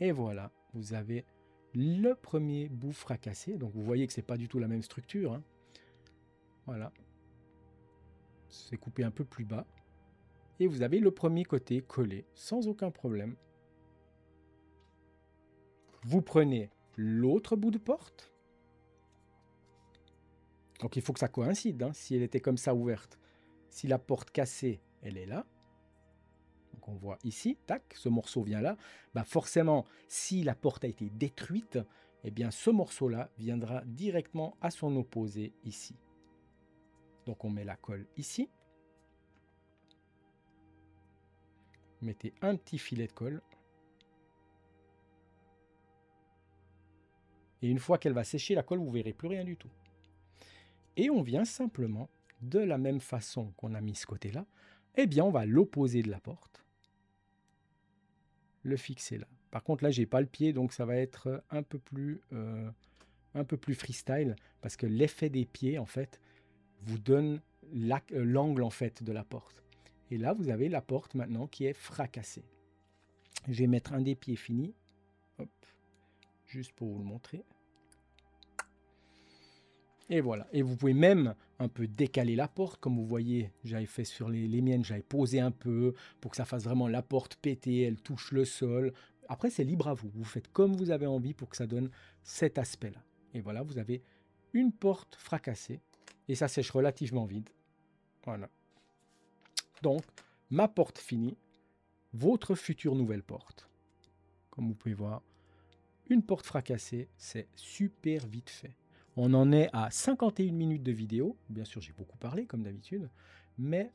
Et voilà, vous avez le premier bout fracassé. Donc vous voyez que ce n'est pas du tout la même structure, hein. Voilà. C'est coupé un peu plus bas. Et vous avez le premier côté collé, sans aucun problème. Vous prenez l'autre bout de porte. Donc il faut que ça coïncide, hein, si elle était comme ça ouverte. Si la porte cassée, elle est là. Donc on voit ici, tac, ce morceau vient là. Bah forcément, si la porte a été détruite, eh bien ce morceau-là viendra directement à son opposé ici. Donc on met la colle ici. Mettez un petit filet de colle. Et une fois qu'elle va sécher, la colle, vous ne verrez plus rien du tout. Et on vient simplement, de la même façon qu'on a mis ce côté-là, eh bien on va l'opposé de la porte. Le fixer là. Par contre, là, j'ai pas le pied, donc ça va être un peu plus freestyle, parce que l'effet des pieds, en fait, vous donne l'angle, en fait, de la porte. Et là, vous avez la porte, maintenant, qui est fracassée. Je vais mettre un des pieds fini. Hop. Juste pour vous le montrer. Et voilà. Et vous pouvez même un peu décaler la porte. Comme vous voyez, j'avais fait sur les miennes, j'avais posé un peu pour que ça fasse vraiment la porte pétée, elle touche le sol. Après, c'est libre à vous. Vous faites comme vous avez envie pour que ça donne cet aspect-là. Et voilà, vous avez une porte fracassée. Et ça sèche relativement vite. Voilà. Donc, ma porte finie. Votre future nouvelle porte. Comme vous pouvez voir, une porte fracassée, c'est super vite fait. On en est à 51 minutes de vidéo. Bien sûr, j'ai beaucoup parlé, comme d'habitude. Mais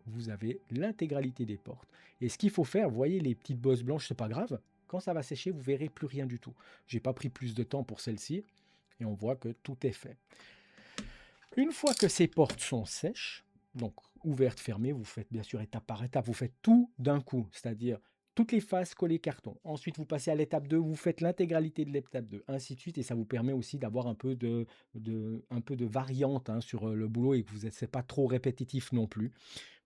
vous avez l'intégralité des portes. Et ce qu'il faut faire, vous voyez les petites bosses blanches, c'est pas grave. Quand ça va sécher, vous verrez plus rien du tout. J'ai pas pris plus de temps pour celle-ci. Et on voit que tout est fait. Une fois que ces portes sont sèches, donc ouvertes, fermées, vous faites bien sûr étape par étape. Vous faites tout d'un coup. C'est-à-dire toutes les faces collées carton. Ensuite, vous passez à l'étape 2, vous faites l'intégralité de l'étape 2, ainsi de suite. Et ça vous permet aussi d'avoir un peu de variante, hein, sur le boulot et que vous n'êtes pas trop répétitif non plus.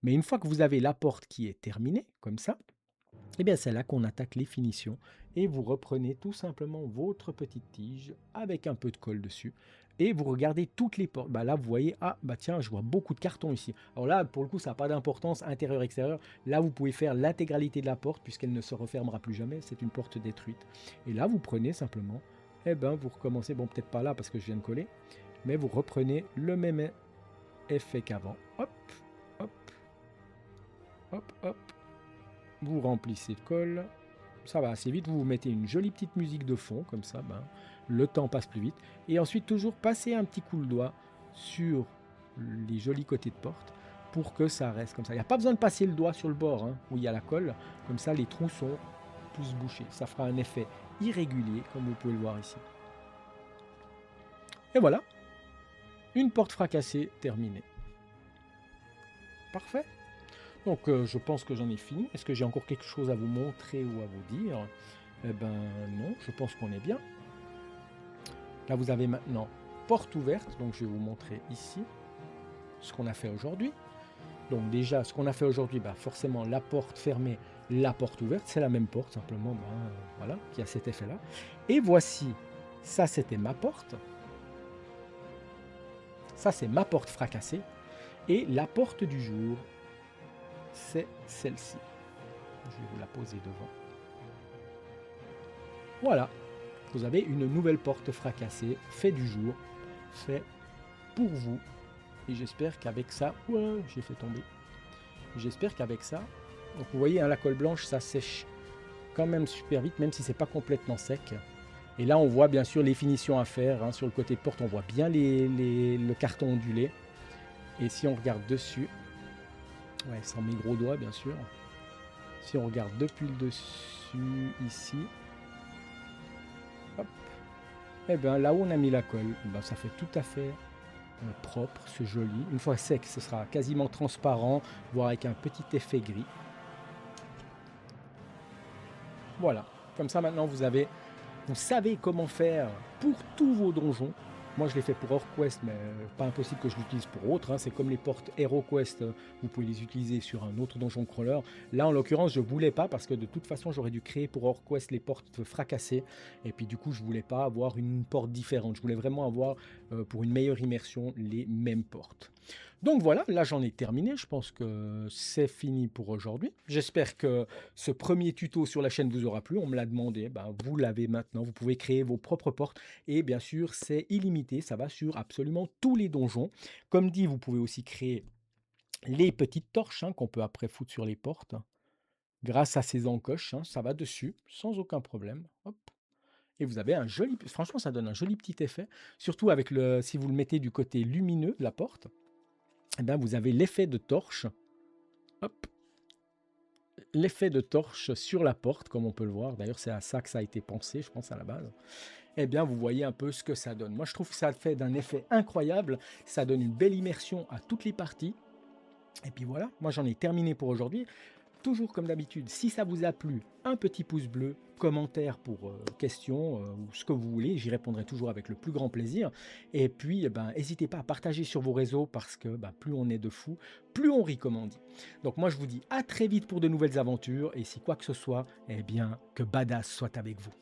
Mais une fois que vous avez la porte qui est terminée, comme ça, Et bien c'est là qu'on attaque les finitions et vous reprenez tout simplement votre petite tige avec un peu de colle dessus et vous regardez toutes les portes. Bah là, vous voyez, ah bah tiens, je vois beaucoup de cartons ici. Alors là, pour le coup, ça n'a pas d'importance intérieur-extérieur. Là, vous pouvez faire l'intégralité de la porte puisqu'elle ne se refermera plus jamais. C'est une porte détruite. Et là, vous prenez simplement, et ben vous recommencez, bon peut-être pas là parce que je viens de coller, mais vous reprenez le même effet qu'avant. Hop, hop, hop, hop. Vous remplissez de colle. Ça va assez vite, vous vous mettez une jolie petite musique de fond, comme ça, ben, le temps passe plus vite. Et ensuite, toujours passer un petit coup de doigt sur les jolis côtés de porte pour que ça reste comme ça. Il n'y a pas besoin de passer le doigt sur le bord, hein, où il y a la colle. Comme ça, les trous sont tous bouchés. Ça fera un effet irrégulier, comme vous pouvez le voir ici. Et voilà, une porte fracassée terminée. Parfait. Donc, je pense que j'en ai fini. Est-ce que j'ai encore quelque chose à vous montrer ou à vous dire? Eh ben non, je pense qu'on est bien. Là, vous avez maintenant porte ouverte. Donc, je vais vous montrer ici ce qu'on a fait aujourd'hui. Donc, déjà, ce qu'on a fait aujourd'hui, bah, forcément, la porte fermée, la porte ouverte. C'est la même porte, simplement, voilà, qui a cet effet-là. Et voici, ça, c'était ma porte. Ça, c'est ma porte fracassée. Et la porte du jour, c'est celle-ci. Je vais vous la poser devant. Voilà, vous avez une nouvelle porte fracassée, fait du jour, fait pour vous. Et j'espère qu'avec ça, ouais, j'ai fait tomber. J'espère qu'avec ça, donc vous voyez, hein, la colle blanche, ça sèche quand même super vite, même si c'est pas complètement sec. Et là, on voit bien sûr les finitions à faire. Hein, sur le côté de porte, on voit bien le carton ondulé. Et si on regarde dessus, ouais, sans mes gros doigts, bien sûr. Si on regarde depuis le dessus, ici, hop, et bien là où on a mis la colle, ben, ça fait tout à fait propre, c'est joli. Une fois sec, ce sera quasiment transparent, voire avec un petit effet gris. Voilà, comme ça maintenant vous savez comment faire pour tous vos donjons. Moi je l'ai fait pour HorrorQuest, mais pas impossible que je l'utilise pour autre. Hein. C'est comme les portes HeroQuest, vous pouvez les utiliser sur un autre donjon crawler. Là en l'occurrence je voulais pas parce que de toute façon j'aurais dû créer pour HorrorQuest les portes fracassées. Et puis du coup je voulais pas avoir une porte différente. Je voulais vraiment avoir pour une meilleure immersion les mêmes portes. Donc voilà, là j'en ai terminé, je pense que c'est fini pour aujourd'hui. J'espère que ce premier tuto sur la chaîne vous aura plu, on me l'a demandé, ben, vous l'avez maintenant, vous pouvez créer vos propres portes et bien sûr c'est illimité, ça va sur absolument tous les donjons. Comme dit, vous pouvez aussi créer les petites torches hein, qu'on peut après foutre sur les portes. Grâce à ces encoches, hein, ça va dessus sans aucun problème. Hop. Et vous avez un joli, franchement ça donne un joli petit effet, surtout avec si vous le mettez du côté lumineux de la porte. Eh bien, vous avez l'effet de torche. Hop, l'effet de torche sur la porte, comme on peut le voir. D'ailleurs, c'est à ça que ça a été pensé, je pense, à la base. Eh bien, vous voyez un peu ce que ça donne. Moi, je trouve que ça fait d'un effet incroyable. Ça donne une belle immersion à toutes les parties. Et puis voilà, moi j'en ai terminé pour aujourd'hui. Toujours comme d'habitude, si ça vous a plu, un petit pouce bleu, commentaire pour questions ou ce que vous voulez, j'y répondrai toujours avec le plus grand plaisir. Et puis, n'hésitez pas à partager sur vos réseaux parce que plus on est de fous, plus on rit, comme on dit. Donc moi, je vous dis à très vite pour de nouvelles aventures et si quoi que ce soit, eh bien, que Badass soit avec vous.